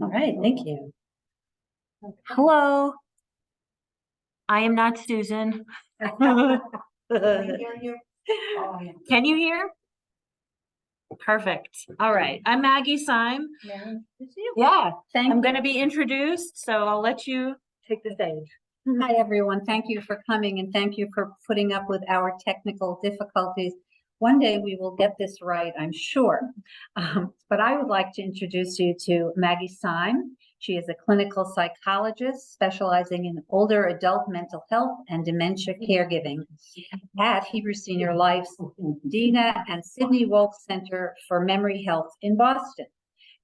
All right, thank you. Hello, I am not Susan. Can you hear? Perfect. All right, I'm Maggie Syme. Yeah, I'm going to be introduced, so I'll let you take the stage. Hi, everyone. Thank you for coming and thank you for putting up with our technical difficulties. One day we will get this right, I'm sure. But I would like to introduce you to Maggie Syme. She is a clinical psychologist specializing in older adult mental health and dementia caregiving at Hebrew Senior Life's Deanna and Sidney Wolk Center for Memory Health in Boston.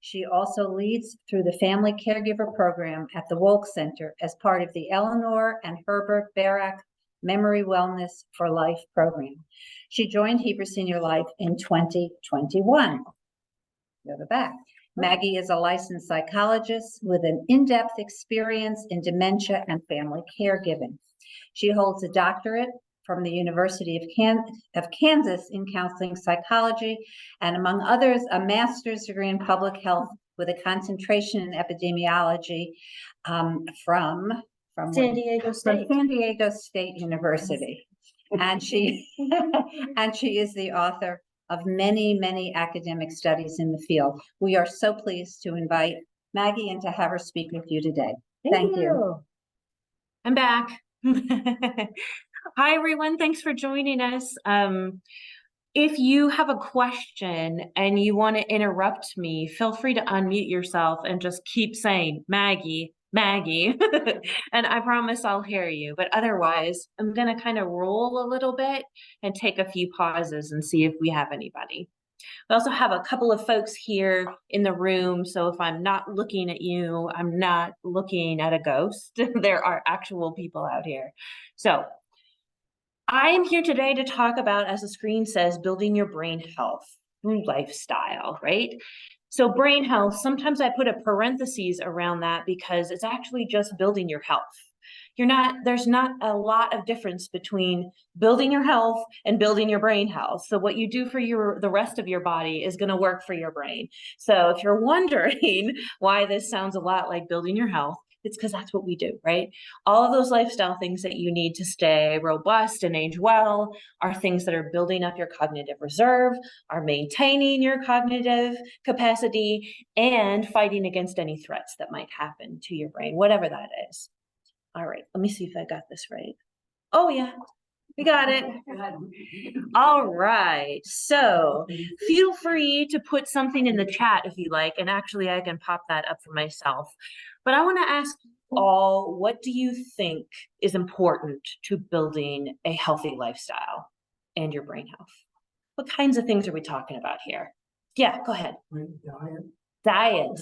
She also leads through the Family Caregiver Program at the Wolk Center as part of the Eleanor and Herbert Barak Memory Wellness for Life program. She joined Hebrew Senior Life in 2021. Go to the back. Maggie is a licensed psychologist with an in-depth experience in dementia and family caregiving. She holds a doctorate from the University of Kansas in counseling psychology, and among others, a master's degree in public health with a concentration in epidemiology from San Diego State. San Diego State University. And she is the author of many academic studies in the field. We are so pleased to invite Maggie and to have her speak with you today. Thank you. I'm back. Hi, everyone. Thanks for joining us. If you have a question and you want to interrupt me, feel free to unmute yourself and just keep saying, Maggie, Maggie, and I promise I'll hear you. But otherwise, I'm going to kind of roll a little bit and take a few pauses and see if we have anybody. We also have a couple of folks here in the room, so if I'm not looking at you, I'm not looking at a ghost. There are actual people out here. So I am here today to talk about, as the screen says, building your brain health through lifestyle, right? So brain health, sometimes I put a parentheses around that because it's actually just building your health. There's not a lot of difference between building your health and building your brain health. So what you do for the rest of your body is going to work for your brain. So if you're wondering why this sounds a lot like building your health, it's because that's what we do, right? All of those lifestyle things that you need to stay robust and age well are things that are building up your cognitive reserve, are maintaining your cognitive capacity, and fighting against any threats that might happen to your brain, whatever that is. All right, let me see if I got this right. Oh, yeah, we got it. All right, so feel free to put something in the chat if you like, and actually I can pop that up for myself. But I want to ask you all, what do you think is important to building a healthy lifestyle and your brain health? What kinds of things are we talking about here? Yeah, go ahead. Diet.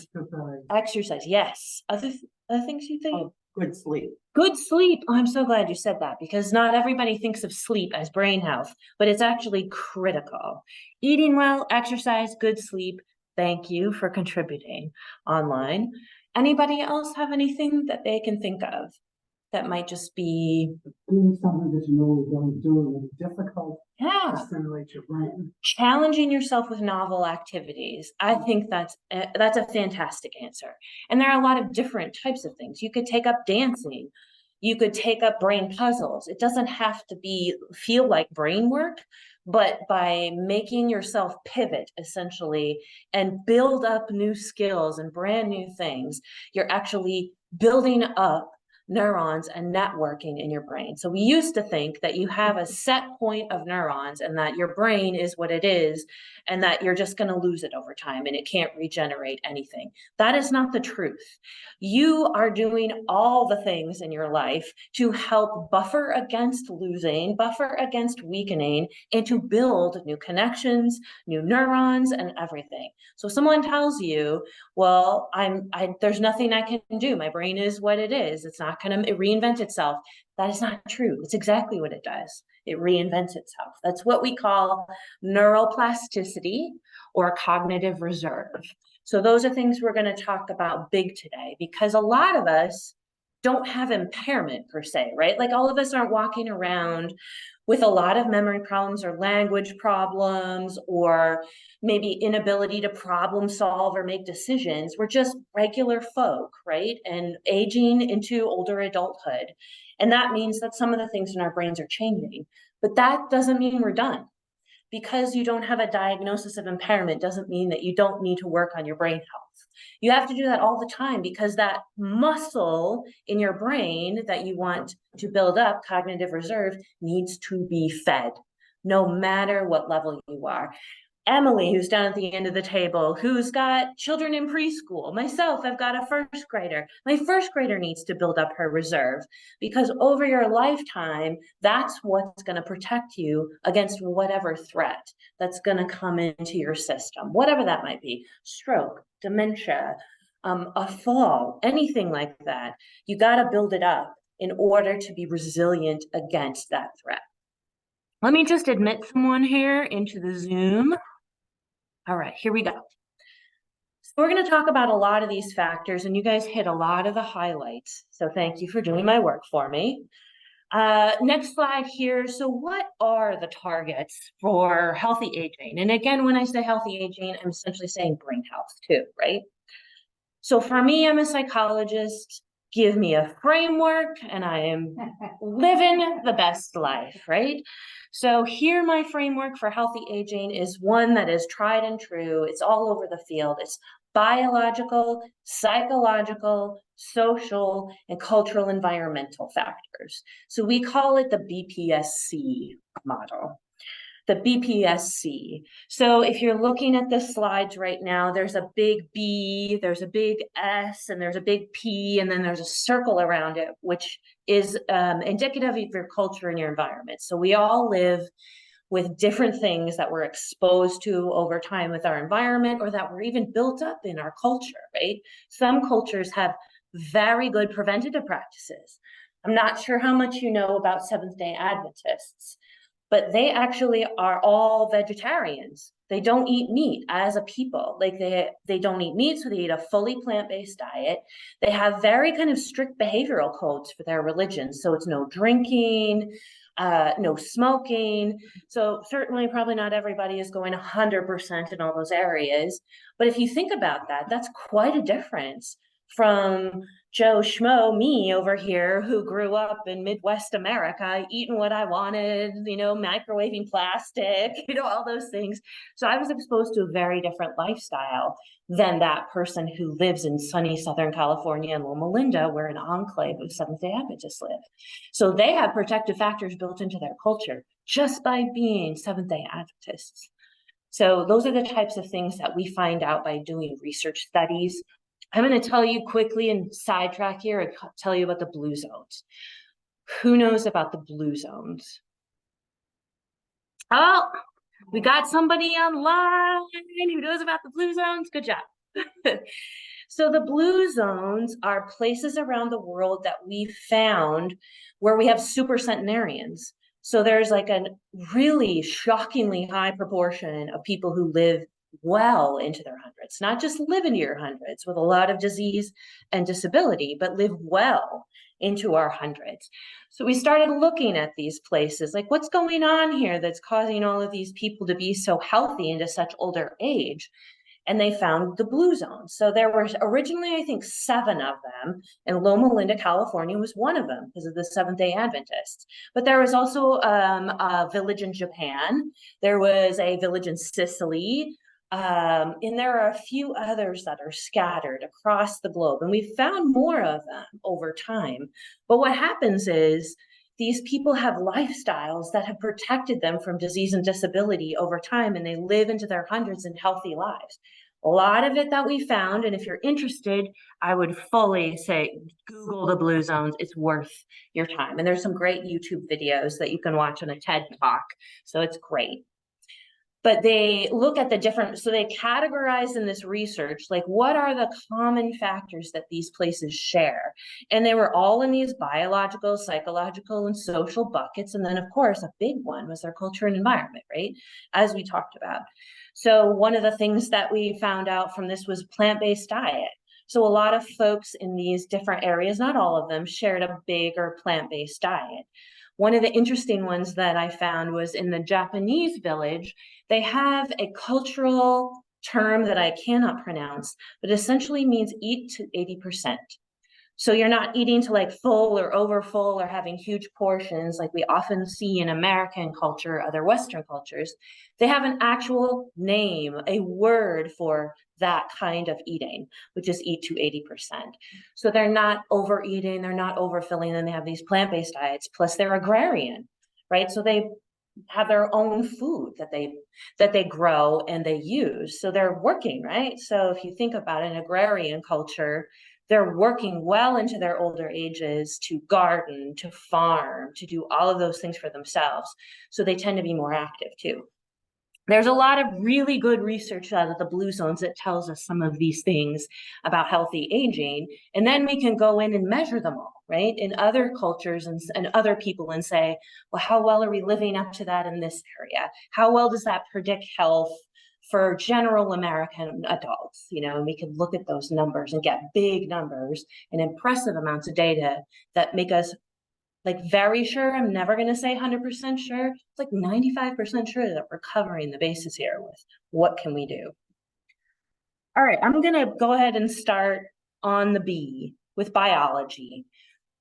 Exercise, yes. Other things you think? Good sleep. Good sleep. Oh, I'm so glad you said that, because not everybody thinks of sleep as brain health, but it's actually critical. Eating well, exercise, good sleep. Thank you for contributing online. Anybody else have anything that they can think of that might just be Doing something that you know you don't do and it's difficult to stimulate your brain. Challenging yourself with novel activities. I think that's a fantastic answer. And there are a lot of different types of things. You could take up dancing. You could take up brain puzzles. It doesn't have to feel like brain work, but by making yourself pivot essentially and build up new skills and brand new things, you're actually building up neurons and networking in your brain. So we used to think that you have a set point of neurons and that your brain is what it is and that you're just going to lose it over time and it can't regenerate anything. That is not the truth. You are doing all the things in your life to help buffer against losing, buffer against weakening, and to build new connections, new neurons, and everything. So someone tells you, well, there's nothing I can do. My brain is what it is. It's not going to reinvent itself. That is not true. It's exactly what it does. It reinvents itself. That's what we call neuroplasticity or cognitive reserve. So those are things we're going to talk about big today, because a lot of us don't have impairment per se, right? Like all of us aren't walking around with a lot of memory problems or language problems or maybe inability to problem solve or make decisions. We're just regular folk, right? And aging into older adulthood. And that means that some of the things in our brains are changing, but that doesn't mean we're done. Because you don't have a diagnosis of impairment doesn't mean that you don't need to work on your brain health. You have to do that all the time because that muscle in your brain that you want to build up, cognitive reserve, needs to be fed, no matter what level you are. Emily, who's down at the end of the table, who's got children in preschool. Myself, I've got a first grader. My first grader needs to build up her reserve because over your lifetime, that's what's going to protect you against whatever threat that's going to come into your system, whatever that might be, stroke, dementia, a fall, anything like that. You got to build it up in order to be resilient against that threat. Let me just admit someone here into the Zoom. All right, here we go. So we're going to talk about a lot of these factors, and you guys hit a lot of the highlights. So thank you for doing my work for me. Next slide here. So what are the targets for healthy aging? And again, when I say healthy aging, I'm essentially saying brain health too, right? So for me, I'm a psychologist. Give me a framework and I am living the best life, right? So here my framework for healthy aging is one that is tried and true. It's all over the field. It's biological, psychological, social, and cultural environmental factors. So we call it the BPSC model. The BPSC. So if you're looking at the slides right now, there's a big B, there's a big S, and there's a big P, and then there's a circle around it, which is indicative of your culture and your environment. So we all live with different things that we're exposed to over time with our environment or that were even built up in our culture, right? Some cultures have very good preventative practices. I'm not sure how much you know about Seventh-day Adventists, but they actually are all vegetarians. They don't eat meat as a people. Like they don't eat meat, so they eat a fully plant-based diet. They have very kind of strict behavioral codes for their religion. So it's no drinking, no smoking. So certainly probably not everybody is going 100% in all those areas. But if you think about that, that's quite a difference from Joe Schmo, me over here, who grew up in Midwest America, eating what I wanted, microwaving plastic, all those things. So I was exposed to a very different lifestyle than that person who lives in sunny Southern California and Loma Linda, where an enclave of Seventh-day Adventists live. So they have protective factors built into their culture just by being Seventh-day Adventists. So those are the types of things that we find out by doing research studies. I'm going to tell you quickly and sidetrack here and tell you about the blue zones. Who knows about the blue zones? Oh, we got somebody online who knows about the blue zones. Good job. So the blue zones are places around the world that we found where we have supercentenarians. So there's like a really shockingly high proportion of people who live well into their hundreds, not just live into your hundreds with a lot of disease and disability, but live well into our hundreds. So we started looking at these places, like what's going on here that's causing all of these people to be so healthy into such older age. And they found the blue zones. So there were originally, I think, 7 of them, and Loma Linda, California was one of them because of the Seventh-day Adventists. But there was also a village in Japan. There was a village in Sicily. And there are a few others that are scattered across the globe, and we've found more of them over time. But what happens is these people have lifestyles that have protected them from disease and disability over time, and they live into their hundreds in healthy lives. A lot of it that we found, and if you're interested, I would fully say Google the blue zones. It's worth your time. And there's some great YouTube videos that you can watch on a TED Talk. So it's great. But they look at the different, so they categorize in this research, like what are the common factors that these places share? And they were all in these biological, psychological, and social buckets. And then of course, a big one was their culture and environment, right? As we talked about. So one of the things that we found out from this was plant-based diet. So a lot of folks in these different areas, not all of them, shared a big or plant-based diet. One of the interesting ones that I found was in the Japanese village, they have a cultural term that I cannot pronounce, but essentially means eat to 80%. So you're not eating to like full or over full or having huge portions like we often see in American culture, other Western cultures. They have an actual name, a word for that kind of eating, which is eat to 80%. So they're not overeating, they're not overfilling, and they have these plant-based diets, plus they're agrarian, right? So they have their own food that they grow and they use. So they're working, right? So if you think about an agrarian culture, they're working well into their older ages to garden, to farm, to do all of those things for themselves. So they tend to be more active too. There's a lot of really good research out of the blue zones that tells us some of these things about healthy aging. And then we can go in and measure them all, right? In other cultures and other people and say, well, how well are we living up to that in this area? How well does that predict health for general American adults? You know, and we can look at those numbers and get big numbers and impressive amounts of data that make us like very sure. I'm never going to say 100% sure. It's like 95% sure that we're covering the bases here with what can we do. All right, I'm going to go ahead and start on the B with biology.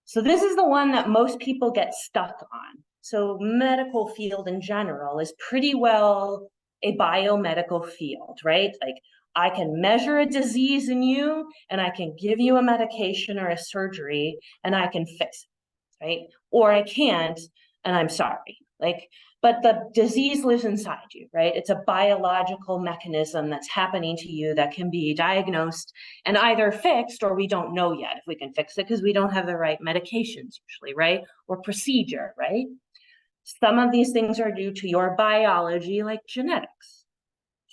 So this is the one that most people get stuck on. So medical field in general is pretty well a biomedical field, right? Like I can measure a disease in you and I can give you a medication or a surgery and I can fix it. Right? Or I can't, and I'm sorry. Like, but the disease lives inside you, right? It's a biological mechanism that's happening to you that can be diagnosed and either fixed, or we don't know yet if we can fix it because we don't have the right medications usually, right? Or procedure, right? Some of these things are due to your biology, like genetics.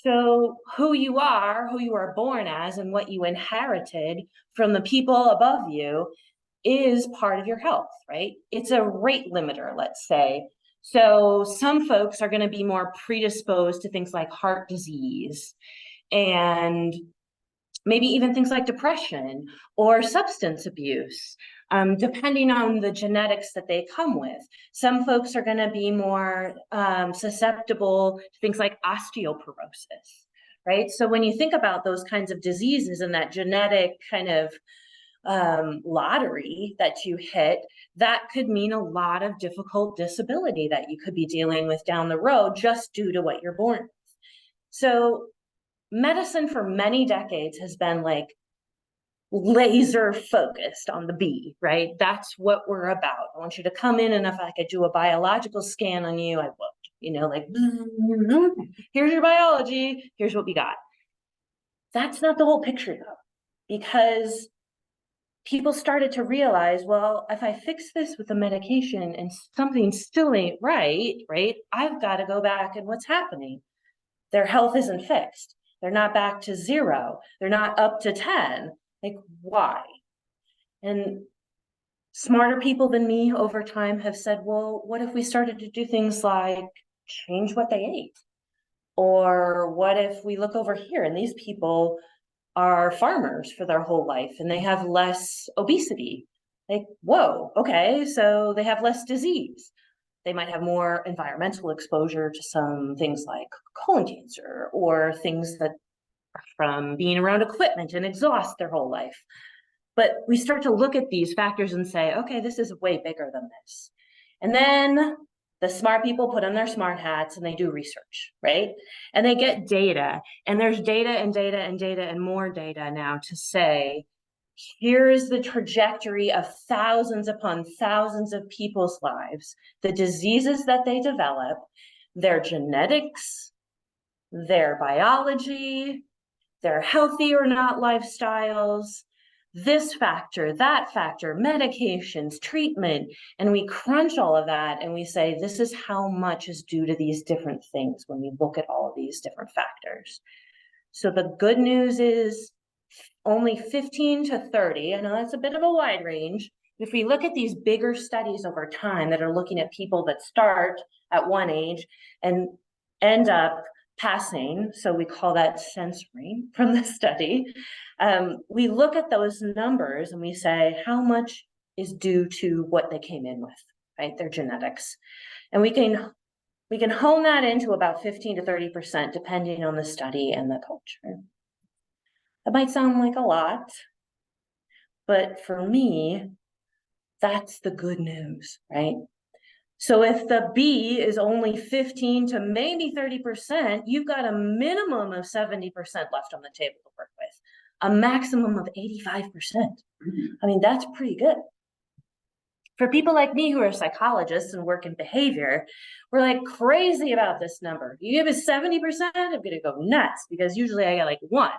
So who you are born as, and what you inherited from the people above you is part of your health, right? It's a rate limiter, let's say. So some folks are going to be more predisposed to things like heart disease and maybe even things like depression or substance abuse, depending on the genetics that they come with. Some folks are going to be more susceptible to things like osteoporosis, right? So when you think about those kinds of diseases and that genetic kind of lottery that you hit, that could mean a lot of difficult disability that you could be dealing with down the road just due to what you're born with. So medicine for many decades has been like laser focused on the B, right? That's what we're about. I want you to come in, and if I could do a biological scan on you, I would, you know, like, here's your biology, here's what we got. That's not the whole picture though, because people started to realize, well, if I fix this with a medication and something still ain't right, I've got to go back and what's happening? Their health isn't fixed. They're not back to 0. They're not up to 10. Like, why? And smarter people than me over time have said, well, what if we started to do things like change what they ate? Or what if we look over here and these people are farmers for their whole life and they have less obesity? Like, whoa, okay, so they have less disease. They might have more environmental exposure to some things like colon cancer or things that are from being around equipment and exhaust their whole life. But we start to look at these factors and say, okay, this is way bigger than this. And then the smart people put on their smart hats and they do research, right? And they get data, and there's data and data and data and more data now to say, here's the trajectory of thousands upon thousands of people's lives, the diseases that they develop, their genetics, their biology, their healthy or not lifestyles, this factor, that factor, medications, treatment, and we crunch all of that and we say, this is how much is due to these different things when we look at all of these different factors. So the good news is only 15 to 30, I know that's a bit of a wide range. If we look at these bigger studies over time that are looking at people that start at one age and end up passing, so we call that censoring from the study, we look at those numbers and we say, how much is due to what they came in with, right? Their genetics. And we can hone that into about 15 to 30%, depending on the study and the culture. That might sound like a lot, but for me, that's the good news, right? So if the B is only 15 to maybe 30%, you've got a minimum of 70% left on the table to work with, a maximum of 85%. I mean, that's pretty good. For people like me who are psychologists and work in behavior, we're like crazy about this number. You give us 70%, I'm gonna go nuts because usually I get like 1,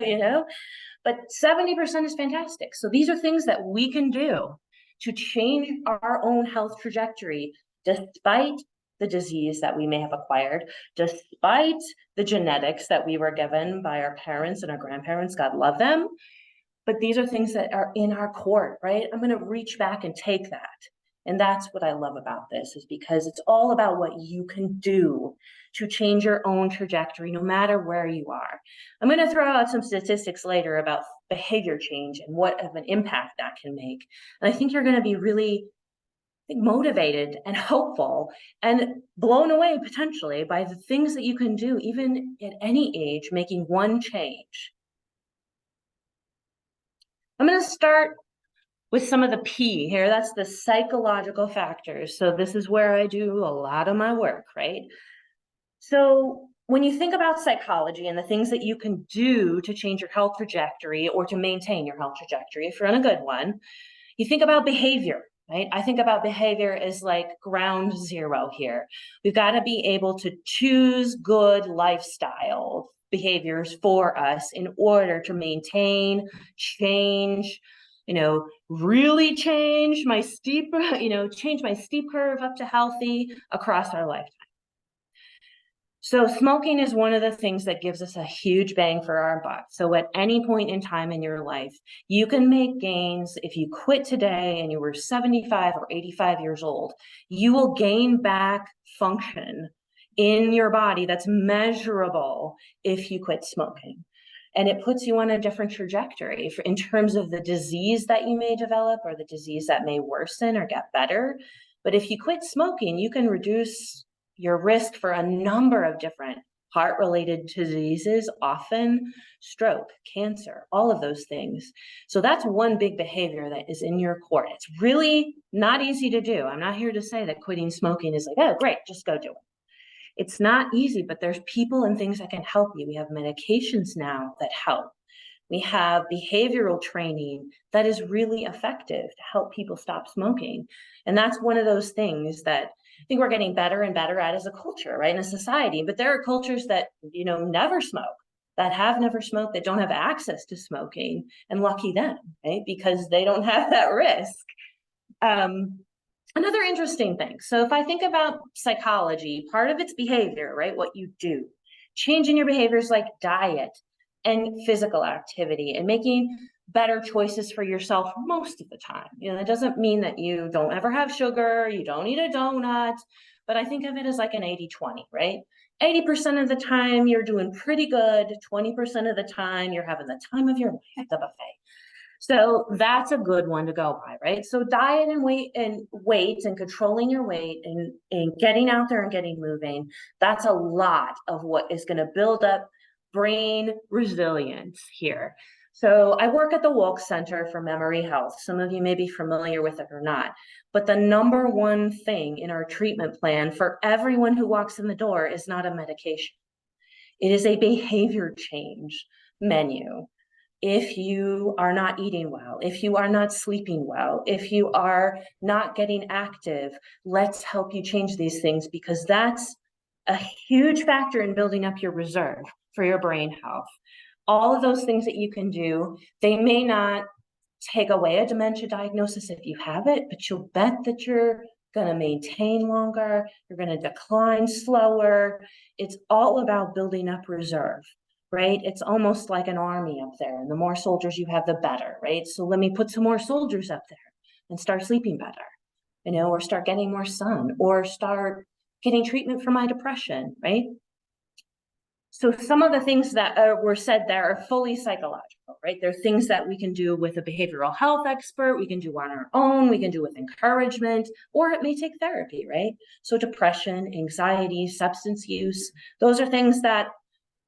you know? But 70% is fantastic. So these are things that we can do to change our own health trajectory, despite the disease that we may have acquired, despite the genetics that we were given by our parents and our grandparents, God love them. But these are things that are in our court, right? I'm going to reach back and take that. And that's what I love about this, is because it's all about what you can do to change your own trajectory, no matter where you are. I'm going to throw out some statistics later about behavior change and what of an impact that can make. And I think you're going to be really motivated and hopeful and blown away potentially by the things that you can do, even at any age, making one change. I'm going to start with some of the P here. That's the psychological factors. So this is where I do a lot of my work, right? So when you think about psychology and the things that you can do to change your health trajectory or to maintain your health trajectory, if you're on a good one, you think about behavior, right? I think about behavior as like ground zero here. We've got to be able to choose good lifestyle behaviors for us in order to maintain, change, really change my steep, change my steep curve up to healthy across our lifetime. So smoking is one of the things that gives us a huge bang for our buck. So at any point in time in your life, you can make gains. If you quit today and you were 75 or 85 years old, you will gain back function in your body that's measurable if you quit smoking. And it puts you on a different trajectory in terms of the disease that you may develop or the disease that may worsen or get better. But if you quit smoking, you can reduce your risk for a number of different heart-related diseases, often stroke, cancer, all of those things. So that's one big behavior that is in your court. It's really not easy to do. I'm not here to say that quitting smoking is like, oh, great, just go do it. It's not easy, but there's people and things that can help you. We have medications now that help. We have behavioral training that is really effective to help people stop smoking. And that's one of those things that I think we're getting better and better at as a culture, right, in a society. But there are cultures that, never smoke, that have never smoked, that don't have access to smoking, and lucky them, right, because they don't have that risk. Another interesting thing. So if I think about psychology, part of it's behavior, right, what you do. Changing your behaviors like diet and physical activity and making better choices for yourself most of the time. That doesn't mean that you don't ever have sugar, you don't eat a donut, but I think of it as like an 80-20, right? 80% of the time you're doing pretty good, 20% of the time you're having the time of your life at the buffet. So that's a good one to go by, right? So diet and weight and controlling your weight and getting out there and getting moving, that's a lot of what is going to build up brain resilience here. So I work at the Wolk Center for Memory Health. Some of you may be familiar with it or not, but the number one thing in our treatment plan for everyone who walks in the door is not a medication. It is a behavior change menu. If you are not eating well, if you are not sleeping well, if you are not getting active, let's help you change these things, because that's a huge factor in building up your reserve for your brain health. All of those things that you can do, they may not take away a dementia diagnosis if you have it, but you'll bet that you're going to maintain longer, you're going to decline slower. It's all about building up reserve. Right? It's almost like an army up there, and the more soldiers you have, the better, right? So let me put some more soldiers up there and start sleeping better, or start getting more sun, or start getting treatment for my depression, right? So some of the things that were said there are fully psychological, right? There are things that we can do with a behavioral health expert, we can do on our own, we can do with encouragement, or it may take therapy, right? So depression, anxiety, substance use, those are things that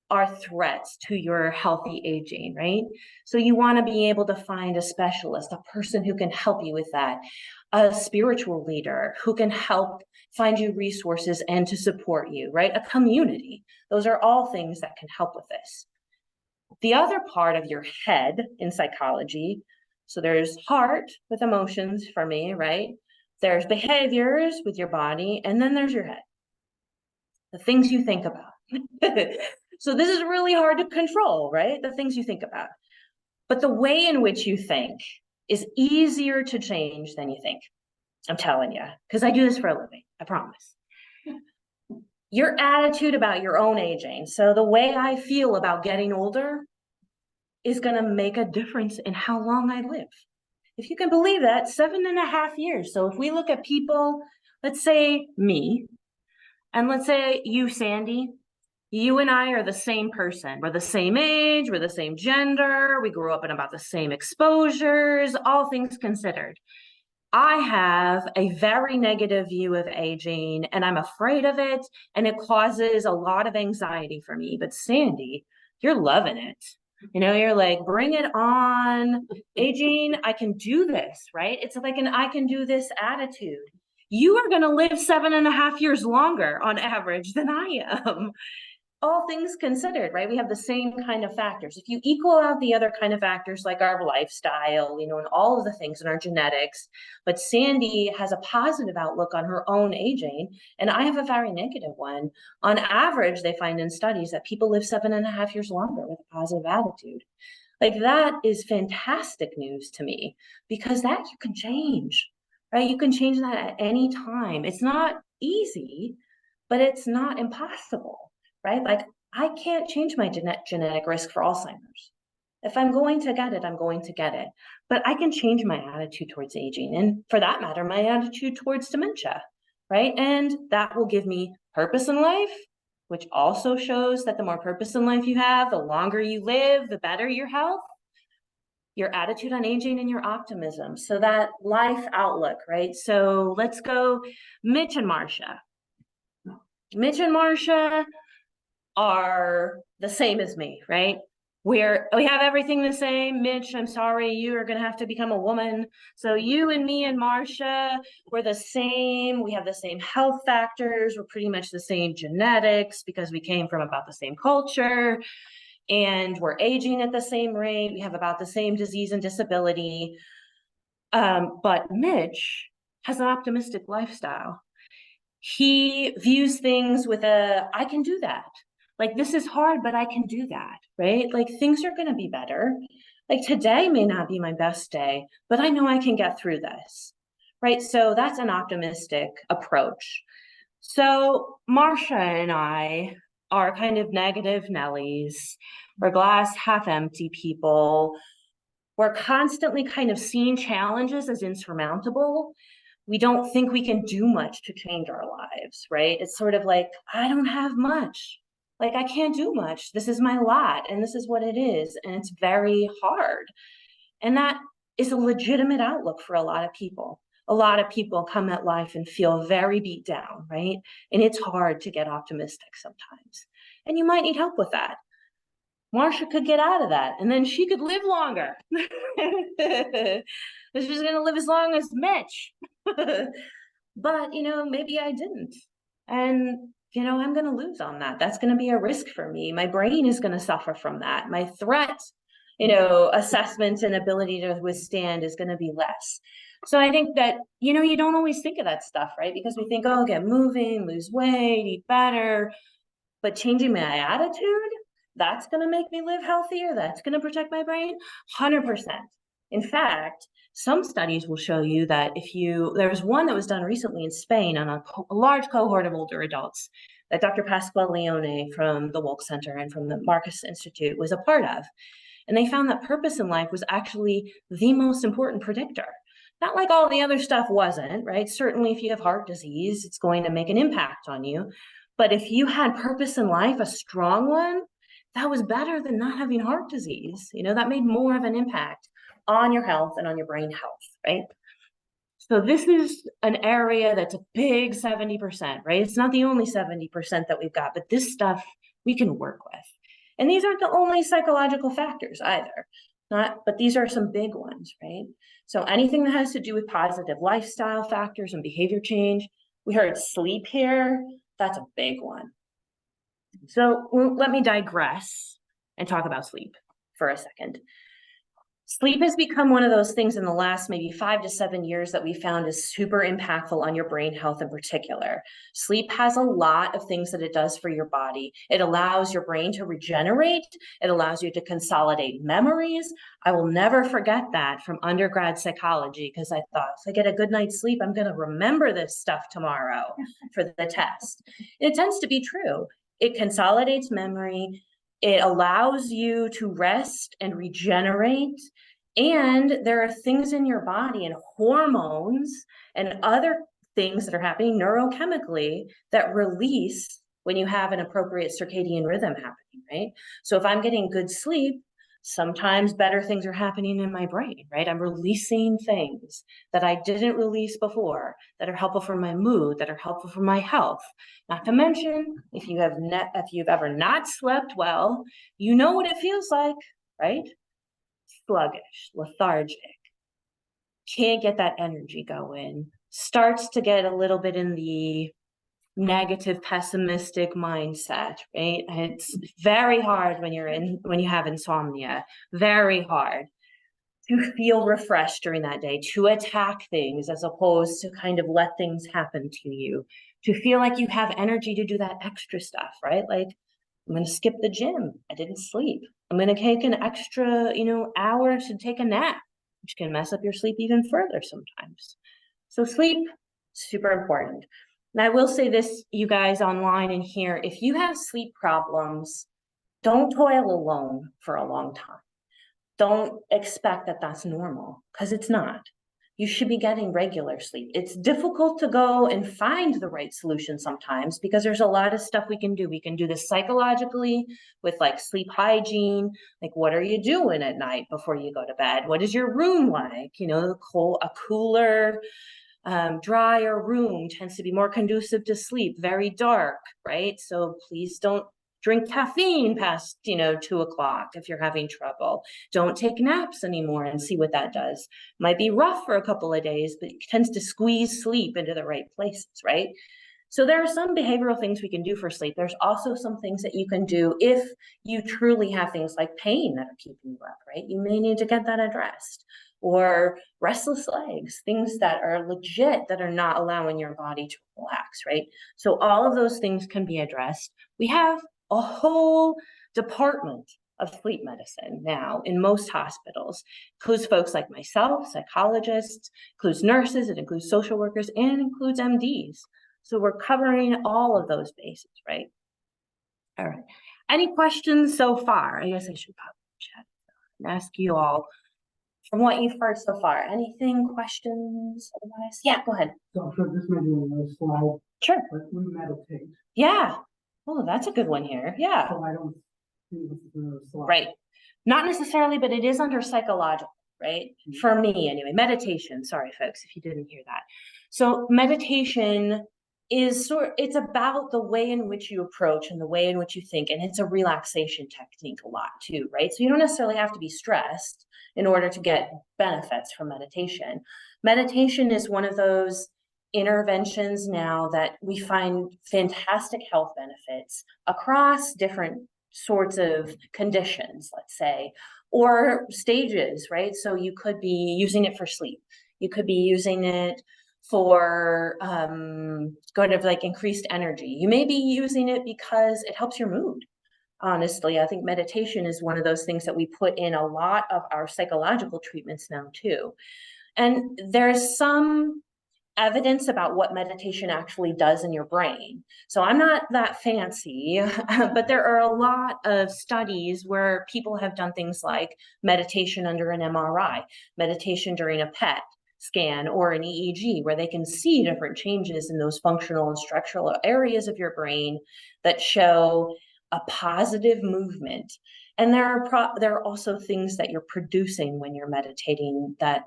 are threats to your healthy aging, right? So you want to be able to find a specialist, a person who can help you with that, a spiritual leader who can help find you resources and to support you, right? A community. Those are all things that can help with this. The other part of your head in psychology, so there's heart with emotions for me, right? There's behaviors with your body, and then there's your head, the things you think about. So this is really hard to control, right? The things you think about. But the way in which you think is easier to change than you think. I'm telling you, because I do this for a living, I promise. Your attitude about your own aging. So the way I feel about getting older is going to make a difference in how long I live. If you can believe that, 7.5 years. So if we look at people, let's say me, and let's say you, Sandy, you and I are the same person. We're the same age, we're the same gender, we grew up in about the same exposures, all things considered. I have a very negative view of aging and I'm afraid of it, and it causes a lot of anxiety for me. But Sandy, you're loving it. You know, you're like, bring it on. Aging, I can do this, right? It's like an I can do this attitude. You are going to live 7.5 years longer on average than I am. All things considered, right? We have the same kind of factors. If you equal out the other kind of factors like our lifestyle, you know, and all of the things in our genetics, but Sandy has a positive outlook on her own aging, and I have a very negative one. On average, they find in studies that people live 7.5 years longer with a positive attitude. Like that is fantastic news to me, because that you can change, right? You can change that at any time. It's not easy, but it's not impossible. Right? Like I can't change my genetic risk for Alzheimer's. If I'm going to get it, I'm going to get it. But I can change my attitude towards aging, and for that matter, my attitude towards dementia, right? And that will give me purpose in life, which also shows that the more purpose in life you have, the longer you live, the better your health, your attitude on aging, and your optimism. So that life outlook, right? So let's go Mitch and Marcia. Mitch and Marcia are the same as me, right? We have everything the same. Mitch, I'm sorry, you are going to have to become a woman. So you and me and Marcia, we're the same. We have the same health factors. We're pretty much the same genetics because we came from about the same culture, and we're aging at the same rate. We have about the same disease and disability. But Mitch has an optimistic lifestyle. He views things with I can do that. Like, this is hard, but I can do that, right? Like, things are going to be better. Like, today may not be my best day, but I know I can get through this, right? So that's an optimistic approach. So Marcia and I are kind of negative Nellies. We're glass half empty people. We're constantly kind of seeing challenges as insurmountable. We don't think we can do much to change our lives, right? It's sort of like, I don't have much. Like, I can't do much. This is my lot, and this is what it is. And it's very hard. And that is a legitimate outlook for a lot of people. A lot of people come at life and feel very beat down, right? And it's hard to get optimistic sometimes. And you might need help with that. Marcia could get out of that, and then she could live longer. She's going to live as long as Mitch. But, you know, maybe I didn't. And, you know, I'm going to lose on that. That's going to be a risk for me. My brain is going to suffer from that. My threat, you know, assessment and ability to withstand is going to be less. So I think that, you know, you don't always think of that stuff, right? Because we think, oh, get moving, lose weight, eat better. But changing my attitude, that's going to make me live healthier. That's going to protect my brain. 100%. In fact, some studies will show you that there's one that was done recently in Spain on a large cohort of older adults that Dr. Pascual Leone from the Wolk Center and from the Marcus Institute was a part of. And they found that purpose in life was actually the most important predictor. Not like all the other stuff wasn't, right? Certainly if you have heart disease, it's going to make an impact on you. But if you had purpose in life, a strong one, that was better than not having heart disease. You know, that made more of an impact on your health and on your brain health, right? So this is an area that's a big 70%, right? It's not the only 70% that we've got, but this stuff we can work with. And these aren't the only psychological factors either, but these are some big ones, right? So anything that has to do with positive lifestyle factors and behavior change, we heard sleep here, that's a big one. So let me digress and talk about sleep for a second. Sleep has become one of those things in the last maybe 5 to 7 years that we found is super impactful on your brain health in particular. Sleep has a lot of things that it does for your body. It allows your brain to regenerate. It allows you to consolidate memories. I will never forget that from undergrad psychology because I thought if I get a good night's sleep, I'm going to remember this stuff tomorrow for the test. It tends to be true. It consolidates memory. It allows you to rest and regenerate. And there are things in your body and hormones and other things that are happening neurochemically that release when you have an appropriate circadian rhythm happening, right? So if I'm getting good sleep, sometimes better things are happening in my brain, right? I'm releasing things that I didn't release before that are helpful for my mood, that are helpful for my health. Not to mention, if you've ever not slept well, you know what it feels like, right? Sluggish, lethargic, can't get that energy going, starts to get a little bit in the negative, pessimistic mindset, right? And it's very hard when you have insomnia, very hard to feel refreshed during that day, to attack things as opposed to kind of let things happen to you, to feel like you have energy to do that extra stuff, right? Like, I'm going to skip the gym. I didn't sleep. I'm going to take an extra, hour to take a nap, which can mess up your sleep even further sometimes. So sleep, super important. And I will say this, you guys online and here, if you have sleep problems, don't toil alone for a long time. Don't expect that that's normal because it's not. You should be getting regular sleep. It's difficult to go and find the right solution sometimes because there's a lot of stuff we can do. We can do this psychologically with like sleep hygiene. Like, what are you doing at night before you go to bed? What is your room like? A cooler, drier room tends to be more conducive to sleep, very dark, right? So please don't drink caffeine past, 2:00 if you're having trouble. Don't take naps anymore and see what that does. Might be rough for a couple of days, but it tends to squeeze sleep into the right places, right? So there are some behavioral things we can do for sleep. There's also some things that you can do if you truly have things like pain that are keeping you up, right? You may need to get that addressed. Or restless legs, things that are legit that are not allowing your body to relax, right? So all of those things can be addressed. We have a whole department of sleep medicine now in most hospitals. Includes folks like myself, psychologists, includes nurses, it includes social workers, and includes MDs. So we're covering all of those bases, right? All right. Any questions so far? I guess I should probably chat and ask you all from what you've heard so far. Anything, questions, otherwise? Yeah, go ahead. So I'm sure this may be another slide, Sure. but we meditate. Yeah. Oh, that's a good one here. Yeah. So I don't think this is another slide. Right. Not necessarily, but it is under psychological, right? Mm-hmm. For me anyway. Meditation. Sorry, folks, if you didn't hear that. So meditation is it's about the way in which you approach and the way in which you think, and it's a relaxation technique a lot too, right? So you don't necessarily have to be stressed in order to get benefits from meditation. Meditation is one of those interventions now that we find fantastic health benefits across different sorts of conditions, let's say, or stages, right? So you could be using it for sleep. You could be using it for kind of like increased energy. You may be using it because it helps your mood. Honestly, I think meditation is one of those things that we put in a lot of our psychological treatments now too. And there's some evidence about what meditation actually does in your brain. So I'm not that fancy, but there are a lot of studies where people have done things like meditation under an MRI, meditation during a PET scan or an EEG where they can see different changes in those functional and structural areas of your brain that show a positive movement. And there are also things that you're producing when you're meditating that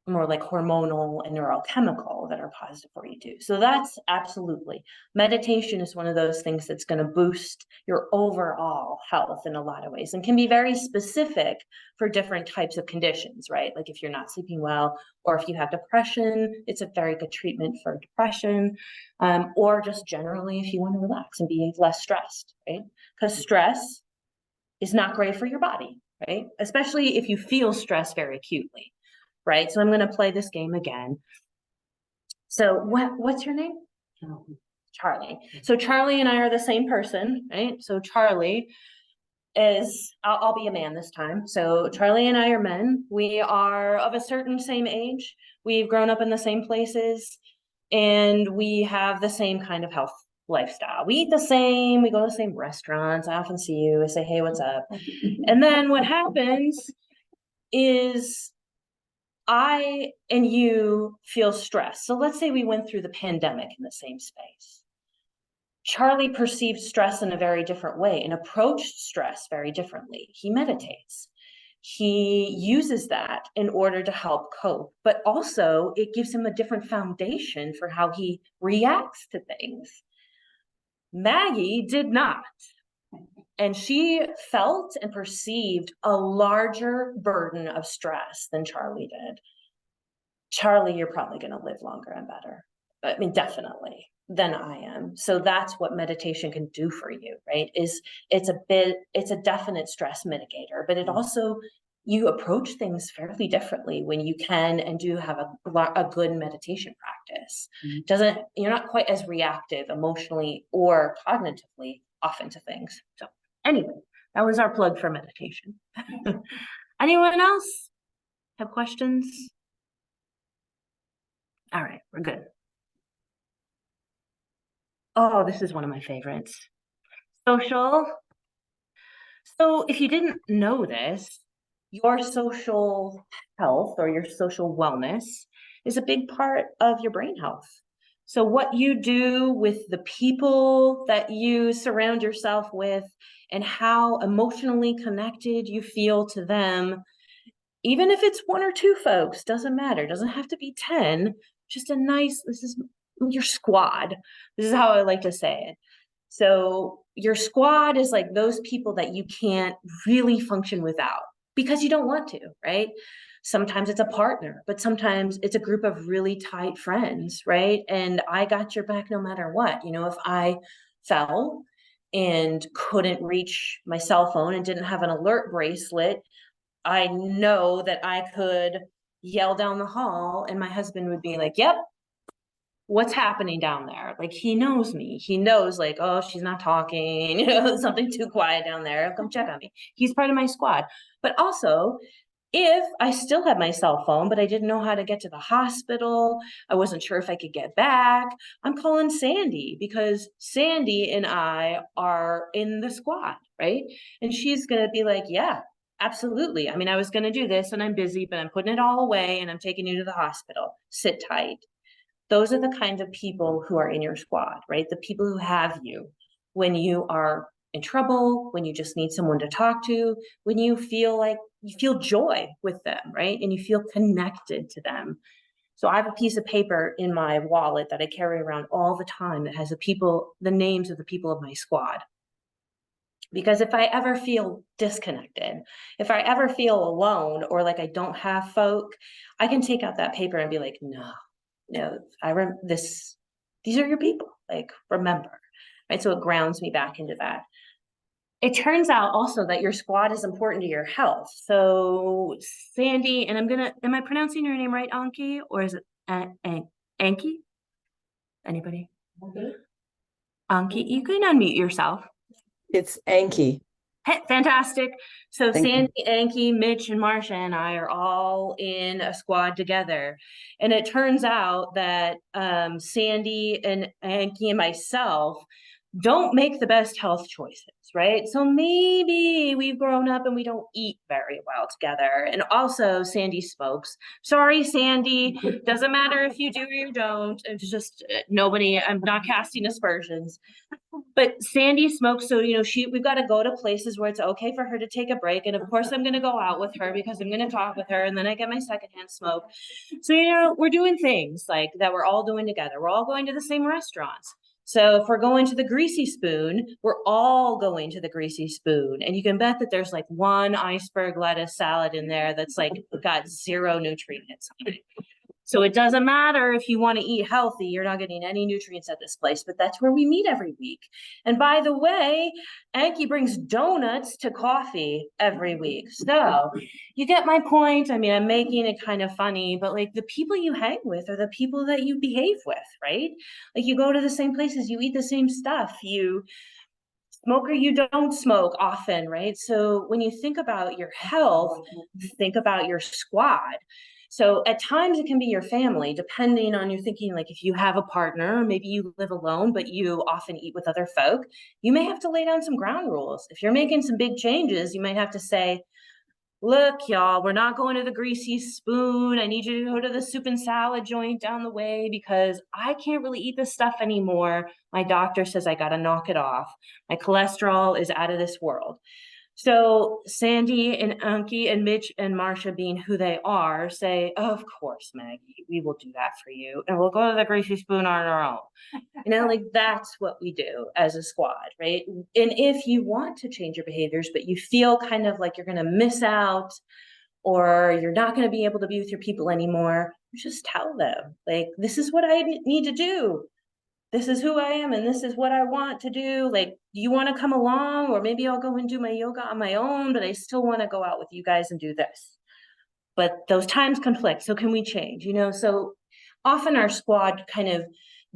more like hormonal and neurochemical that are positive for you too. So that's absolutely, meditation is one of those things that's going to boost your overall health in a lot of ways and can be very specific for different types of conditions, right? Like if you're not sleeping well, or if you have depression, it's a very good treatment for depression, or just generally if you want to relax and be less stressed, right? Because stress is not great for your body, right? Especially if you feel stress very acutely. Right, so I'm going to play this game again. So what's your name? Charlie. So Charlie and I are the same person, right? So Charlie is, I'll be a man this time. So Charlie and I are men. We are of a certain same age. We've grown up in the same places, and we have the same kind of health lifestyle. We eat the same, we go to the same restaurants. I often see you, I say, hey, what's up? And then what happens is I and you feel stressed. So let's say we went through the pandemic in the same space. Charlie perceived stress in a very different way and approached stress very differently. He meditates. He uses that in order to help cope, but also it gives him a different foundation for how he reacts to things. Maggie did not. And she felt and perceived a larger burden of stress than Charlie did. Charlie, you're probably going to live longer and better. I mean, definitely than I am. So that's what meditation can do for you, right? It's a definite stress mitigator, but it also, you approach things fairly differently when you can and do have a good meditation practice. You're not quite as reactive emotionally or cognitively often to things. So anyway, that was our plug for meditation. Anyone else have questions? All right, we're good. Oh, this is one of my favorites. Social. So if you didn't know this, your social health or your social wellness is a big part of your brain health. So what you do with the people that you surround yourself with and how emotionally connected you feel to them, even if it's one or two folks, doesn't matter. Doesn't have to be 10, just a nice, this is your squad. This is how I like to say it. So your squad is like those people that you can't really function without because you don't want to, right? Sometimes it's a partner, but sometimes it's a group of really tight friends, right? And I got your back no matter what. You know, if I fell and couldn't reach my cell phone and didn't have an alert bracelet, I know that I could yell down the hall and my husband would be like, yep, what's happening down there? Like, he knows me. He knows, like, oh, she's not talking, you know, something too quiet down there. Come check on me. He's part of my squad. But also, if I still had my cell phone, but I didn't know how to get to the hospital, I wasn't sure if I could get back, I'm calling Sandy because Sandy and I are in the squad, right? And she's going to be like, yeah, absolutely. I mean, I was going to do this and I'm busy, but I'm putting it all away and I'm taking you to the hospital. Sit tight. Those are the kinds of people who are in your squad, right? The people who have you when you are in trouble, when you just need someone to talk to, when you feel like you feel joy with them, right? And you feel connected to them. So I have a piece of paper in my wallet that I carry around all the time that has the names of the people of my squad. Because if I ever feel disconnected, if I ever feel alone or like I don't have folk, I can take out that paper and be like, no, these are your people, like, remember, right? So it grounds me back into that. It turns out also that your squad is important to your health. So Sandy, and am I pronouncing your name right, Anki, or is it Anki? Anybody? Anki, you can unmute yourself. It's Anki. Hey, fantastic. So Thank Sandy, Anki, Mitch, and Marsha and I are all in a squad together. And it turns out that Sandy and Anki and myself, don't make the best health choices, right? So maybe we've grown up and we don't eat very well together. And also Sandy smokes. Sorry, Sandy. Doesn't matter if you do or you don't. It's just nobody, I'm not casting aspersions. But Sandy smokes, so we've got to go to places where it's okay for her to take a break. And of course I'm gonna go out with her because I'm gonna talk with her, and then I get my secondhand smoke. So we're doing things like that we're all doing together. We're all going to the same restaurants. So if we're going to the Greasy Spoon, we're all going to the Greasy Spoon. And you can bet that there's like one iceberg lettuce salad in there that's like got 0 nutrients on it. So it doesn't matter if you want to eat healthy, you're not getting any nutrients at this place, but that's where we meet every week. And by the way, Anki brings donuts to coffee every week. So you get my point. I mean, I'm making it kind of funny, but like the people you hang with are the people that you behave with, right? Like you go to the same places, you eat the same stuff, you smoke or you don't smoke often, right? So when you think about your health, think about your squad. So at times it can be your family, depending on your thinking, like if you have a partner, maybe you live alone, but you often eat with other folk, you may have to lay down some ground rules. If you're making some big changes, you might have to say, look, y'all, we're not going to the Greasy Spoon. I need you to go to the soup and salad joint down the way because I can't really eat this stuff anymore. My doctor says I got to knock it off. My cholesterol is out of this world. So Sandy and Anki and Mitch and Marcia, being who they are, say, of course, Maggie, we will do that for you. And we'll go to the Greasy Spoon on our own. Like that's what we do as a squad, right? And if you want to change your behaviors, but you feel kind of like you're going to miss out or you're not going to be able to be with your people anymore, just tell them, like, this is what I need to do. This is who I am and this is what I want to do. Like, do you want to come along? Or maybe I'll go and do my yoga on my own, but I still want to go out with you guys and do this. But those times conflict. So can we change? So often our squad kind of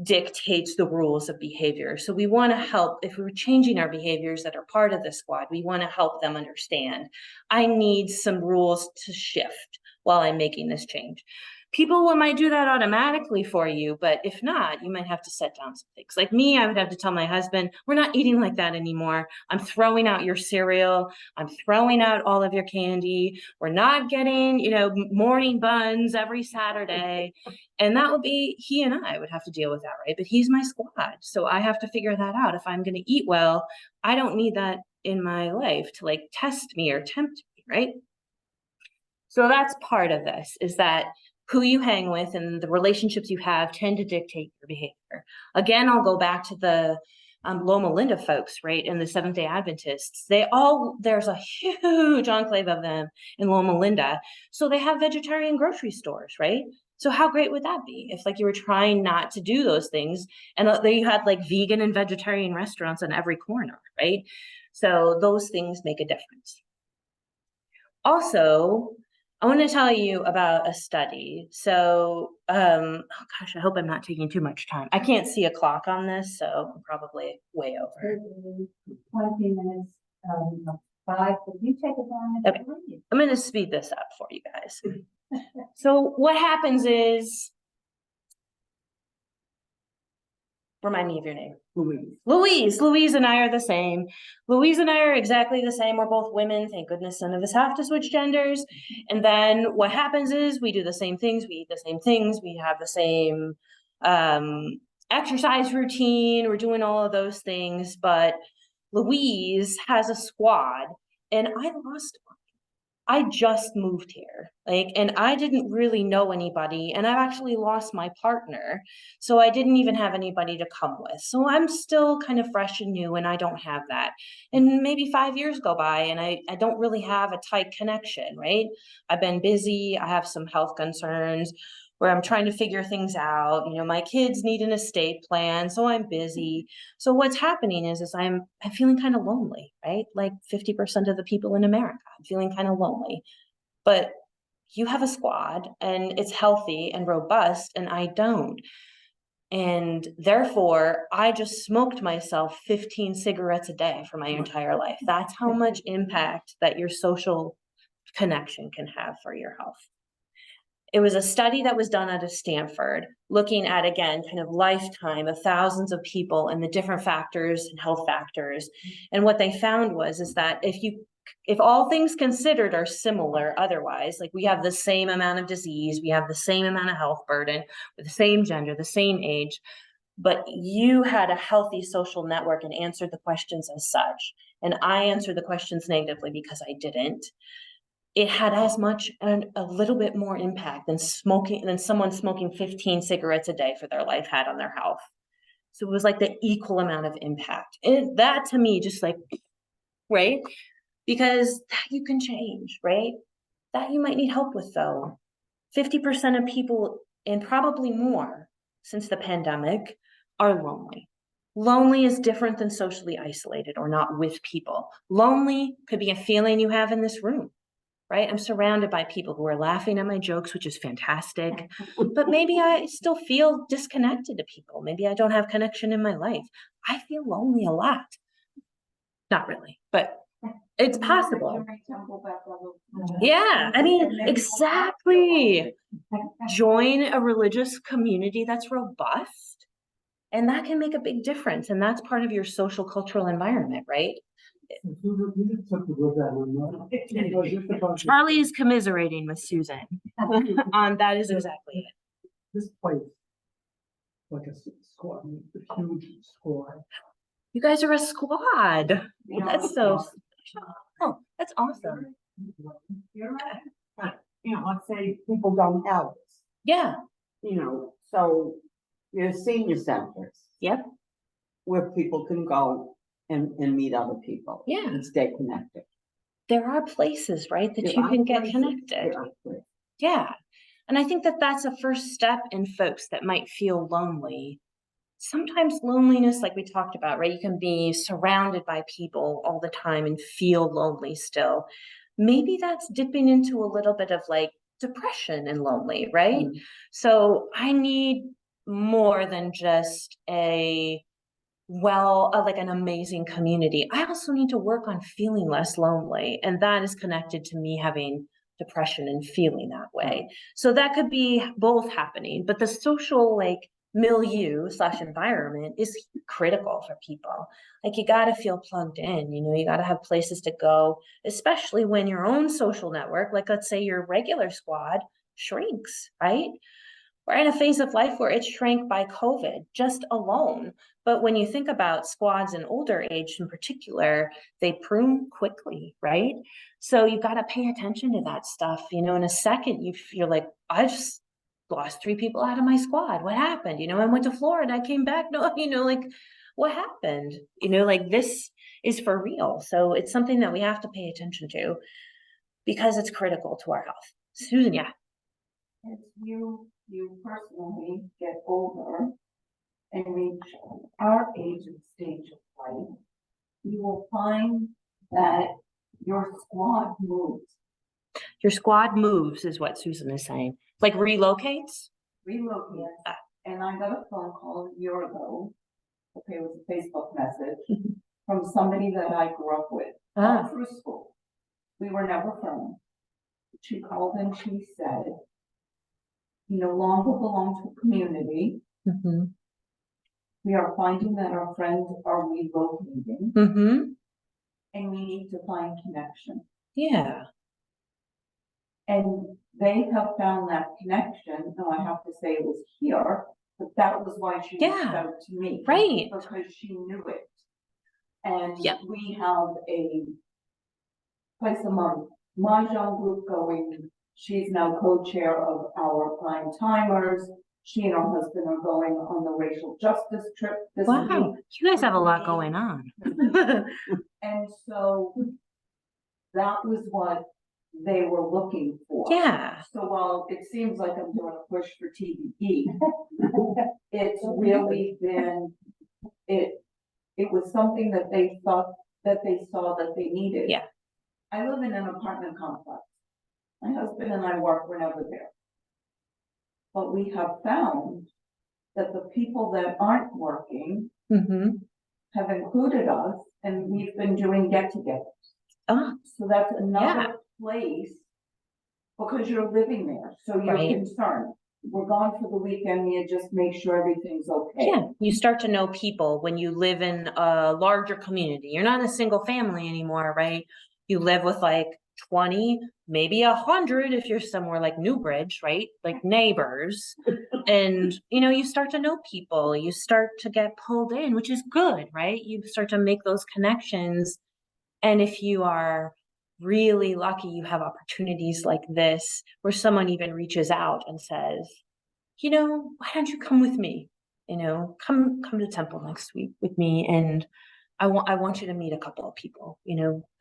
dictates the rules of behavior. So we want to help, if we're changing our behaviors that are part of the squad, we want to help them understand, I need some rules to shift while I'm making this change. People might do that automatically for you, but if not, you might have to set down some things. Like me, I would have to tell my husband, we're not eating like that anymore. I'm throwing out your cereal. I'm throwing out all of your candy. We're not getting, morning buns every Saturday. And that would be, he and I would have to deal with that, right? But he's my squad. So I have to figure that out. If I'm going to eat well, I don't need that in my life to like test me or tempt me, right? So that's part of this, is that who you hang with and the relationships you have tend to dictate your behavior. Again, I'll go back to the Loma Linda folks, right? And the Seventh-day Adventists. There's a huge enclave of them in Loma Linda. So they have vegetarian grocery stores, right? So how great would that be if like you were trying not to do those things and then you had like vegan and vegetarian restaurants on every corner, right? So those things make a difference. Also, I want to tell you about a study. So, oh gosh, I hope I'm not taking too much time. I can't see a clock on this, so I'm probably way over. 20 minutes, 5, but you take it down. Okay. I'm going to speed this up for you guys. So what happens is, remind me of your name. Louise and I are the same. Louise and I are exactly the same. We're both women. Thank goodness none of us have to switch genders. And then what happens is we do the same things. We eat the same things. We have the same exercise routine. We're doing all of those things. But Louise has a squad and I lost one. I just moved here, and I didn't really know anybody, and I've actually lost my partner, so I didn't even have anybody to come with. So I'm still kind of fresh and new, and I don't have that. And maybe 5 years go by, and I don't really have a tight connection, right? I've been busy. I have some health concerns where I'm trying to figure things out. My kids need an estate plan, so I'm busy. So what's happening is I'm feeling kind of lonely, right? Like 50% of the people in America, I'm feeling kind of lonely. But you have a squad and it's healthy and robust, and I don't. And therefore, I just smoked myself 15 cigarettes a day for my entire life. That's how much impact that your social connection can have for your health. It was a study that was done out of Stanford, looking at, again, kind of lifetime of thousands of people and the different factors and health factors. And what they found is that if all things considered are similar otherwise, like we have the same amount of disease, we have the same amount of health burden, with the same gender, the same age, but you had a healthy social network and answered the questions as such, and I answered the questions negatively because I didn't, it had as much and a little bit more impact than someone smoking 15 cigarettes a day for their life had on their health. So it was like the equal amount of impact. And that to me, just like, right? Because that you can change, right? That you might need help with though. 50% of people, and probably more since the pandemic, are lonely. Lonely is different than socially isolated or not with people. Lonely could be a feeling you have in this room. Right? I'm surrounded by people who are laughing at my jokes, which is fantastic. But maybe I still feel disconnected to people. Maybe I don't have connection in my life. I feel lonely a lot. Not really, but it's possible. Yeah, I mean, exactly. Join a religious community that's robust. And that can make a big difference. And that's part of your social cultural environment, right? Charlie is commiserating with Susan. That is exactly it. This place, like a squad, a huge squad. You guys are a squad. Yeah. That's so. Oh, that's awesome. You're right. You know, let's say people don't have this, Yeah. you know, so there's senior centers. Yep. Where people can go and meet other people. Yeah. And stay connected. There are places, right, that There you are can get places, connected. there are places. Yeah. And I think that that's a first step in folks that might feel lonely. Sometimes loneliness, like we talked about, right? You can be surrounded by people all the time and feel lonely still. Maybe that's dipping into a little bit of like depression and lonely, right? Mm. So I need more than just like an amazing community. I also need to work on feeling less lonely. And that is connected to me having depression and feeling that way. So that could be both happening, but the social like milieu / environment is critical for people. Like you got to feel plugged in, you got to have places to go, especially when your own social network, like let's say your regular squad shrinks, right? We're in a phase of life where it shrank by COVID just alone. But when you think about squads in older age in particular, they prune quickly, right? So you've got to pay attention to that stuff. In a second, you're like, I just lost 3 people out of my squad. What happened? I went to Florida, I came back. No, like what happened? Like this is for real. So it's something that we have to pay attention to because it's critical to our health. Susan, yeah. As you personally get older and reach our age and stage of life, you will find that your squad moves. Your squad moves is what Susan is saying. Like relocates? Relocates. And I got a phone call a year ago. Okay, it was a Facebook message from somebody that I grew up with all through school. We were never friends. She called and she said, "You no longer belong to a community. Mm-hmm. We are finding that our friends are relocating, Mm-hmm. and we need to find connection." Yeah. And they have found that connection. Now I have to say it was here, but that was why she reached out to me. Right. Because she knew it. And Yep. we have a twice a month mahjong group going. She's now co-chair of our prime timers. She and her husband are going on the racial justice trip this Wow. week. You guys have a lot going on. And so that was what they were looking for. Yeah. So while it seems like I'm doing a push for TBE, it's really been, it was something that they thought, that they saw that they needed. Yeah. I live in an apartment complex. My husband and I we're never there. But we have found that the people that aren't working Mm-hmm. have included us, and we've been doing get-togethers. Oh, So that's another place because you're living there, so you're Right. concerned. We're gone for the weekend, you just make sure everything's okay. Yeah, you start to know people when you live in a larger community. You're not a single family anymore, right? You live with like 20, maybe 100 if you're somewhere like Newbridge, right? Like neighbors. And, you start to know people. You start to get pulled in, which is good, right? You start to make those connections. And if you are really lucky, you have opportunities like this where someone even reaches out and says, why don't you come with me? Come to Temple next week with me, and I want you to meet a couple of people.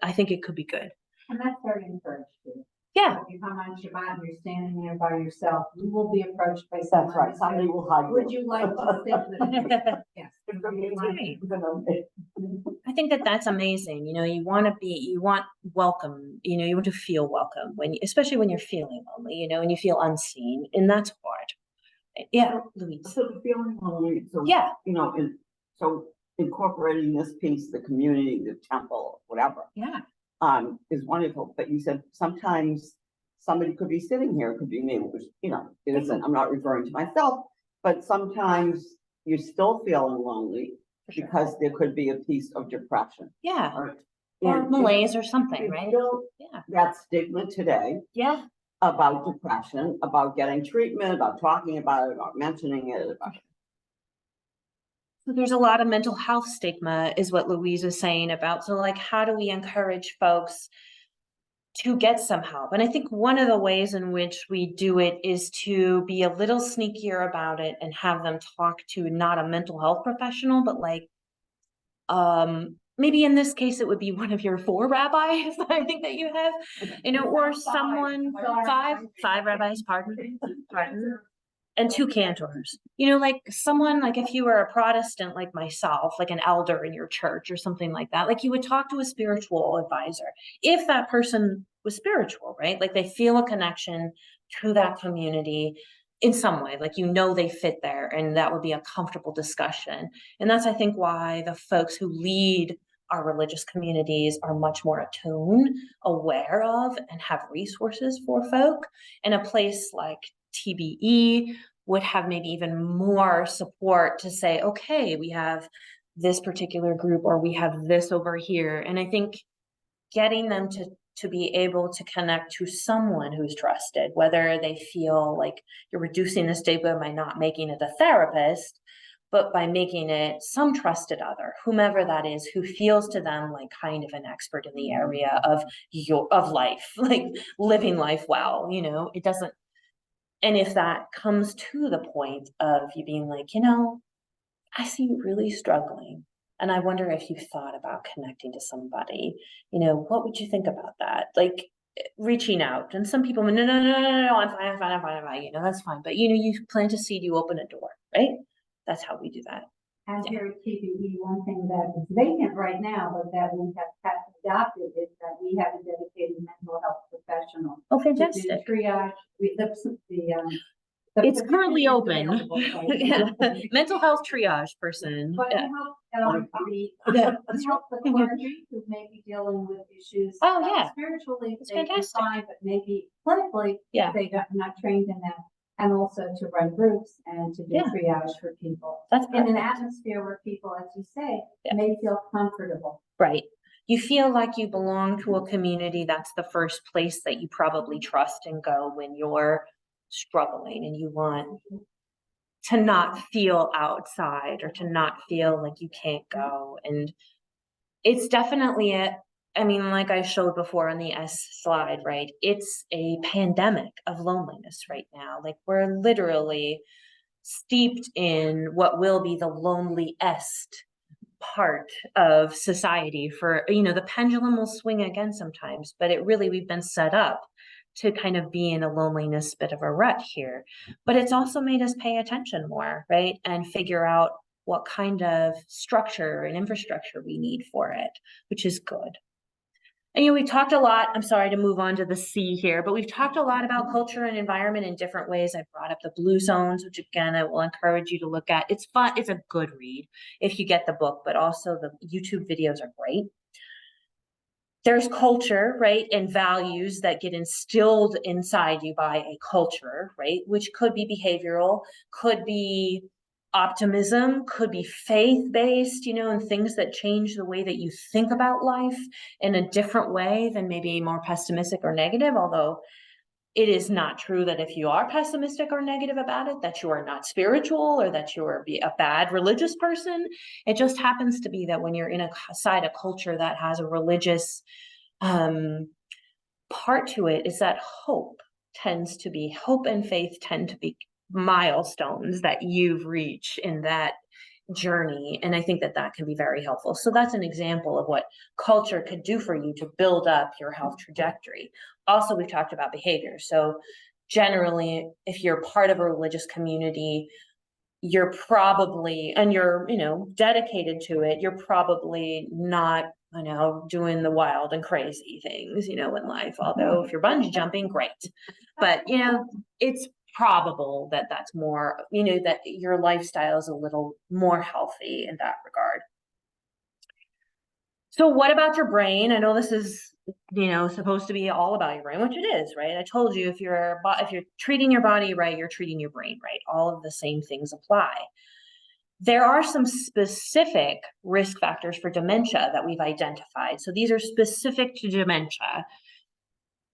I think it could be good. And that's very encouraging. Yeah. If you come on Shabbat and you're standing there by yourself, you will be approached by someone. That's right, and say, somebody will hug you. would you like to sit with me? Yes. I think that's amazing. You want welcome, you want to feel welcome especially when you're feeling lonely, and you feel unseen, and that's hard. Yeah, Louise. So the feeling lonely, so, Yeah. and so incorporating this piece, the community, the temple, whatever, Yeah. is wonderful. But you said sometimes somebody could be sitting here, it could be me, which, it isn't, I'm not referring to myself, but sometimes you're still feeling lonely Sure. because there could be a piece of depression. Yeah. Or Or malaise or something, right? Still, Yeah. that stigma today Yeah. about depression, about getting treatment, about talking about it, about mentioning it, about. So there's a lot of mental health stigma is what Louise is saying about. So like, how do we encourage folks to get some help? And I think one of the ways in which we do it is to be a little sneakier about it and have them talk to not a mental health professional, but like, maybe in this case, it would be one of your 4 rabbis, I think that you have, or someone, five rabbis, pardon, and 2 cantors, like someone, like if you were a Protestant, like myself, like an elder in your church or something like that, like you would talk to a spiritual advisor if that person was spiritual, right? Like they feel a connection to that community in some way, like, they fit there, and that would be a comfortable discussion. And that's, I think, why the folks who lead our religious communities are much more attuned, aware of, and have resources for folk. And a place like TBE would have maybe even more support to say, okay, we have this particular group, or we have this over here. And I think getting them to be able to connect to someone who's trusted, whether they feel like you're reducing the stigma by not making it a therapist, but by making it some trusted other, whomever that is, who feels to them like kind of an expert in the area of life, like living life well, it doesn't. And if that comes to the point of you being like, I see you really struggling, and I wonder if you've thought about connecting to somebody, what would you think about that? Like reaching out. And some people, no, I'm fine, I'm fine, that's fine. But you plant a seed, you open a door, right? That's how we do that. And here at TBE, one thing that is vacant right now, but that we have adopted is that we have a dedicated mental health professional. Oh, to do fantastic. Triage, It's currently position is open. available right now. Mental health triage person. But Yeah. to help the clergy who may be dealing with issues. Oh, yeah. Spiritually, It's they can fantastic. find, but maybe clinically, Yeah. they are not trained in that. And also to run groups and to do Yeah. triage for people. That's In an perfect. atmosphere where people, as you say, Yeah. may feel comfortable. Right. You feel like you belong to a community. That's the first place that you probably trust and go when you're struggling and you want to not feel outside or to not feel like you can't go. And it's definitely like I showed before on the S slide, right? It's a pandemic of loneliness right now. Like we're literally steeped in what will be the loneliest part of society for, the pendulum will swing again sometimes, but we've been set up to kind of be in a loneliness bit of a rut here. But it's also made us pay attention more, right? And figure out what kind of structure and infrastructure we need for it, which is good. And we talked a lot, I'm sorry to move on to the C here, but we've talked a lot about culture and environment in different ways. I brought up the blue zones, which again, I will encourage you to look at. It's fun, it's a good read if you get the book, but also the YouTube videos are great. there's culture, right? And values that get instilled inside you by a culture, right? Which could be behavioral, could be optimism, could be faith-based, and things that change the way that you think about life in a different way than maybe more pessimistic or negative. Although it is not true that if you are pessimistic or negative about it, that you are not spiritual or that you are a bad religious person. It just happens to be that when you're inside a culture that has a religious part to it, is that hope and faith tend to be milestones that you've reached in that journey. And I think that that can be very helpful. So that's an example of what culture could do for you to build up your health trajectory. Also, we've talked about behavior. So generally, if you're part of a religious community, you're probably, and you're, dedicated to it, you're probably not, doing the wild and crazy things, in life. Although if you're bungee jumping, great. But, it's probable that that's more, that your lifestyle is a little more healthy in that regard. So what about your brain? I know this is, supposed to be all about your brain, which it is, right? I told you if you're treating your body right, you're treating your brain right. All of the same things apply. There are some specific risk factors for dementia that we've identified. So these are specific to dementia.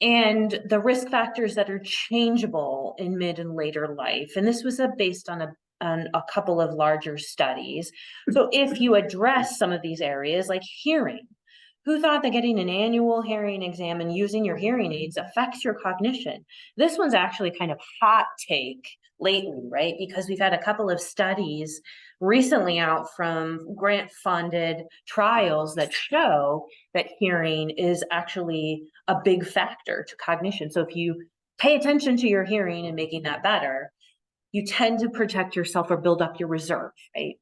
And the risk factors that are changeable in mid and later life. And this was based on a couple of larger studies. So if you address some of these areas like hearing, who thought that getting an annual hearing exam and using your hearing aids affects your cognition? This one's actually kind of hot take lately, right? Because we've had a couple of studies recently out from grant-funded trials that show that hearing is actually a big factor to cognition. So if you pay attention to your hearing and making that better, you tend to protect yourself or build up your reserve, right?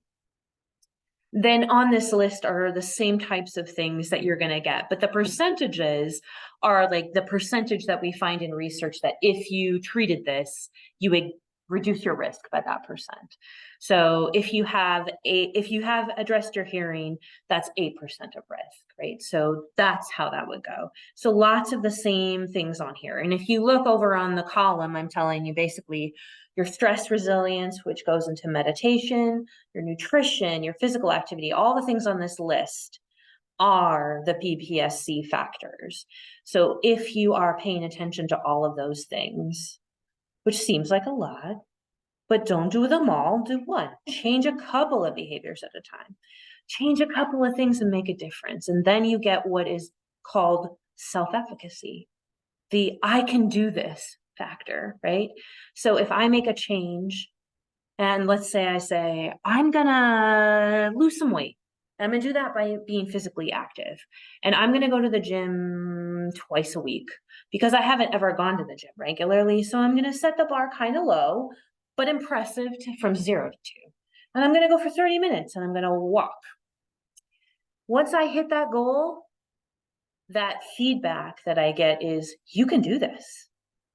Then on this list are the same types of things that you're going to get. But the percentages are like the percentage that we find in research that if you treated this, you would reduce your risk by that percent. So if you have addressed your hearing, that's 8% of risk, right? So that's how that would go. So lots of the same things on here. And if you look over on the column, I'm telling you basically your stress resilience, which goes into meditation, your nutrition, your physical activity, all the things on this list are the PPSC factors. So if you are paying attention to all of those things, which seems like a lot, but don't do them all, do one. Change a couple of behaviors at a time. Change a couple of things and make a difference. And then you get what is called self-efficacy, the I can do this factor, right? So if I make a change, and let's say I say, I'm gonna lose some weight. I'm gonna do that by being physically active. And I'm gonna go to the gym twice a week because I haven't ever gone to the gym regularly. So I'm gonna set the bar kind of low, but impressive from 0 to 2. And I'm gonna go for 30 minutes and I'm gonna walk. Once I hit that goal, that feedback that I get is, you can do this.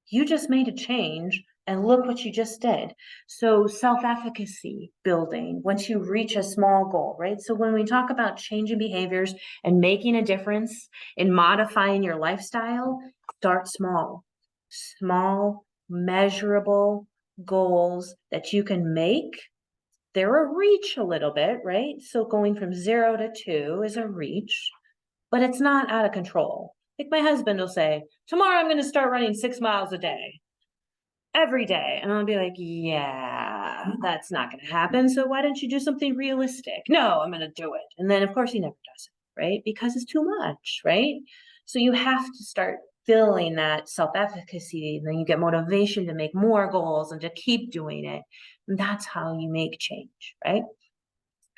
You just made a change and look what you just did. So self-efficacy building once you reach a small goal, right? So when we talk about changing behaviors and making a difference in modifying your lifestyle, start small. Small, measurable goals that you can make. They're a reach a little bit, right? So going from 0 to 2 is a reach, but it's not out of control. Like my husband will say, tomorrow I'm going to start running 6 miles a day, every day. And I'll be like, yeah, that's not going to happen. So why don't you do something realistic? No, I'm going to do it. And then of course he never does it, right? Because it's too much, right? So you have to start feeling that self-efficacy, and then you get motivation to make more goals and to keep doing it. And that's how you make change, right?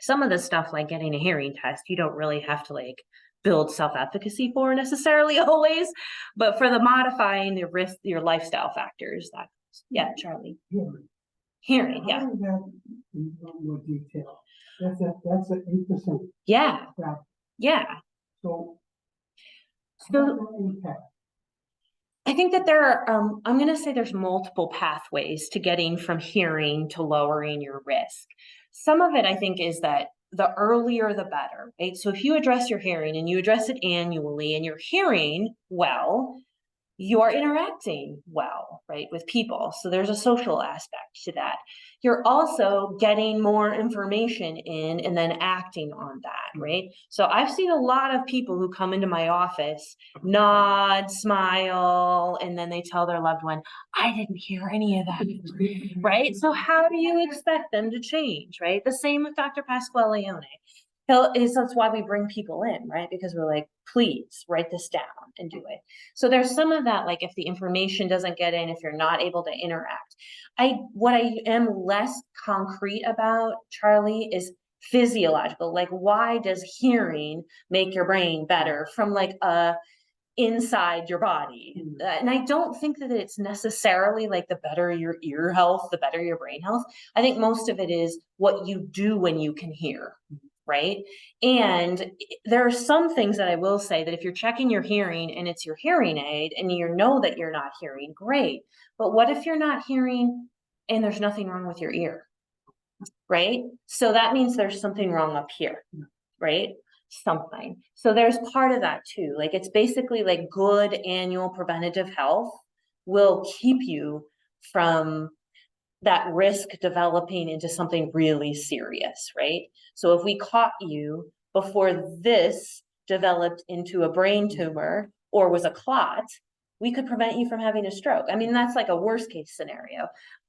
Some of the stuff like getting a hearing test, you don't really have to like build self-efficacy for necessarily always, but for the modifying the risk, your lifestyle factors, that, yeah, Charlie. Hearing, yeah. How is that in more detail? That's an 8%. Yeah. factor. Yeah. So. So how does that impact? I think that there are, I'm going to say there's multiple pathways to getting from hearing to lowering your risk. Some of it, I think, is that the earlier the better, right? So if you address your hearing and you address it annually and you're hearing well, you're interacting well, right, with people. So there's a social aspect to that. You're also getting more information in and then acting on that, right? So I've seen a lot of people who come into my office, nod, smile, and then they tell their loved one, I didn't hear any of that, right? So how do you expect them to change, right? The same with Dr. Pasqualeone. That's why we bring people in, right? Because we're like, please write this down and do it. So there's some of that, like if the information doesn't get in, if you're not able to interact. What I am less concrete about, Charlie, is physiological. Like, why does hearing make your brain better from like inside your body? And I don't think that it's necessarily like the better your ear health, the better your brain health. I think most of it is what you do when you can hear. Right. And there are some things that I will say that if you're checking your hearing and it's your hearing aid and you know that you're not hearing, great. But what if you're not hearing and there's nothing wrong with your ear? Right. So that means there's something wrong up here. Right. Something. So there's part of that too. Like it's basically like good annual preventative health will keep you from that risk developing into something really serious, right? So if we caught you before this developed into a brain tumor or was a clot, we could prevent you from having a stroke. I mean, that's like a worst case scenario,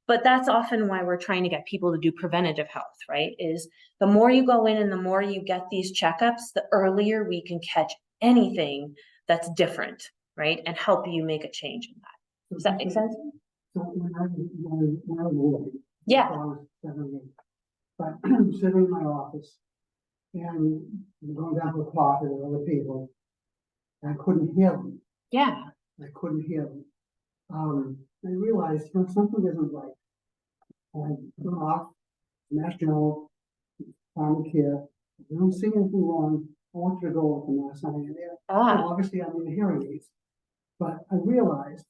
but that's often why we're trying to get people to do preventative health, right? Is the more you go in and the more you get these checkups, the earlier we can catch anything that's different, right? And help you make a change in that. Does that make sense? So when I was little, Yeah. I was 7, 8, but I'm sitting in my office and going down to the closet with other people, and I couldn't hear them. Yeah. I couldn't hear them. I realized, something isn't right. I went off, national primary care. I don't see anything wrong. I want you to go with the mass on there. Ah. Obviously, I'm in the hearing aids, but I realized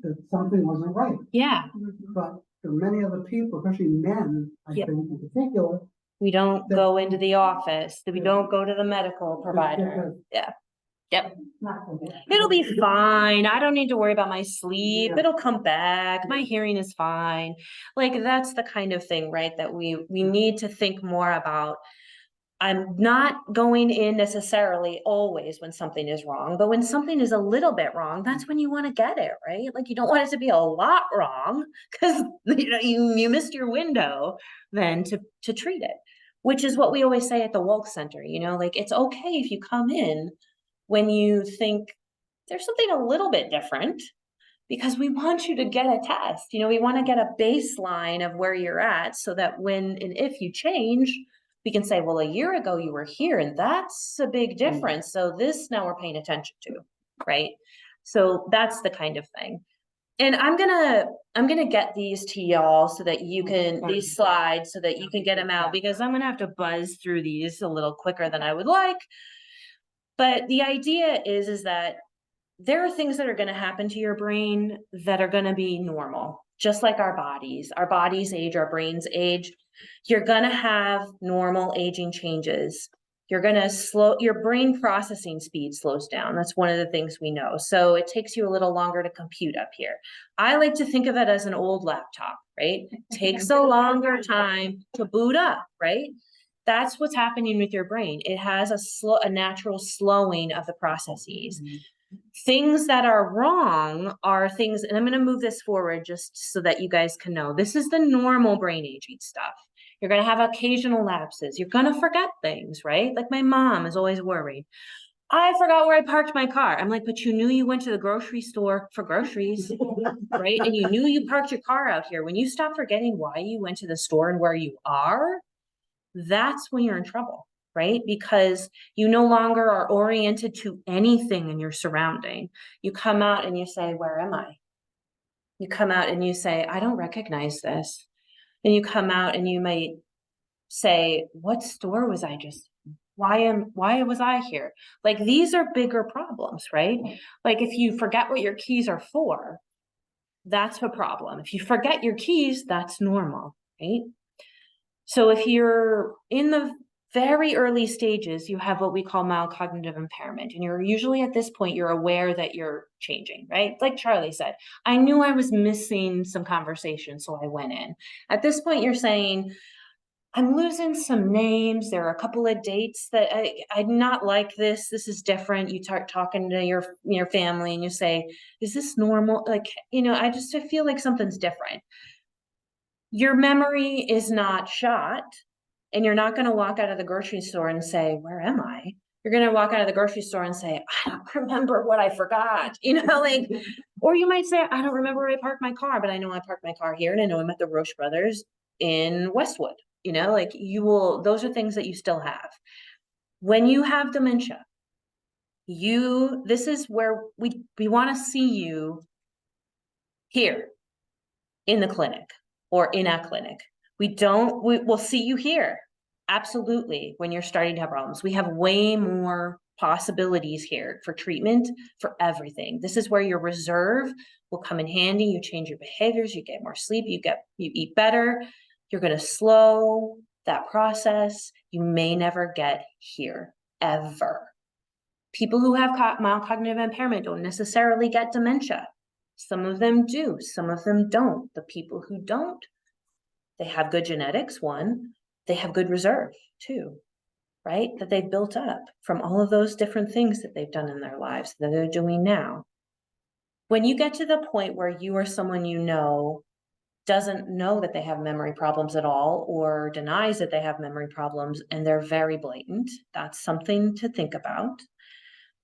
that something wasn't right. Yeah. But for many other people, especially men, I Yep. think in particular, We don't go into the office, that we don't go to the medical provider. Yeah. Yep. It'll be fine. I don't need to worry about my sleep. Yeah. It'll come back. My hearing is fine. Like that's the kind of thing, right? That we need to think more about. I'm not going in necessarily always when something is wrong, but when something is a little bit wrong, that's when you want to get it, right? Like you don't want it to be a lot wrong because you missed your window then to treat it, which is what we always say at the Wolk Center, like it's okay if you come in when you think there's something a little bit different because we want you to get a test. We want to get a baseline of where you're at so that when and if you change, we can say, well, a year ago you were here and that's a big difference. So this now we're paying attention to, right? So that's the kind of thing. And I'm gonna get these to y'all so that you can, these slides, so that you can get them out because I'm gonna have to buzz through these a little quicker than I would like. But the idea is that there are things that are going to happen to your brain that are going to be normal, just like our bodies age, our brains age. You're going to have normal aging changes. You're going to your brain processing speed slows down. That's one of the things we know. So it takes you a little longer to compute up here. I like to think of it as an old laptop, right? Takes a longer time to boot up, right? That's what's happening with your brain. It has a natural slowing of the processes. Things that are wrong are things, and I'm going to move this forward just so that you guys can know. This is the normal brain aging stuff. You're going to have occasional lapses. You're going to forget things, right? Like my mom is always worried. I forgot where I parked my car. I'm like, but you knew you went to the grocery store for groceries, right? And you knew you parked your car out here. When you stop forgetting why you went to the store and where you are, that's when you're in trouble, right? Because you no longer are oriented to anything in your surrounding. You come out and you say, where am I? You come out and you say, I don't recognize this. And you come out and you might say, what store was I just, why was I here? Like these are bigger problems, right? Like if you forget what your keys are for, that's a problem. If you forget your keys, that's normal, right? So if you're in the very early stages, you have what we call mild cognitive impairment. And you're usually at this point, you're aware that you're changing, right? Like Charlie said, I knew I was missing some conversation, so I went in. At this point, you're saying, I'm losing some names. There are a couple of dates that I not like this. This is different. You start talking to your family and you say, is this normal? Like, I feel like something's different. Your memory is not shot, and you're not going to walk out of the grocery store and say, where am I? You're going to walk out of the grocery store and say, I don't remember what I forgot, like, or you might say, I don't remember where I parked my car, but I know I parked my car here and I know I'm at the Roche Brothers in Westwood, like those are things that you still have. When you have dementia, this is where we want to see you here in the clinic or in a clinic. We'll see you here. Absolutely. When you're starting to have problems, we have way more possibilities here for treatment for everything. This is where your reserve will come in handy. You change your behaviors, you get more sleep, you eat better. You're going to slow that process. You may never get here ever. People who have mild cognitive impairment don't necessarily get dementia. Some of them do, some of them don't. The people who don't, they have good genetics, one, they have good reserve, two, right? That they've built up from all of those different things that they've done in their lives that they're doing now. When you get to the point where you or someone doesn't know that they have memory problems at all or denies that they have memory problems and they're very blatant, that's something to think about.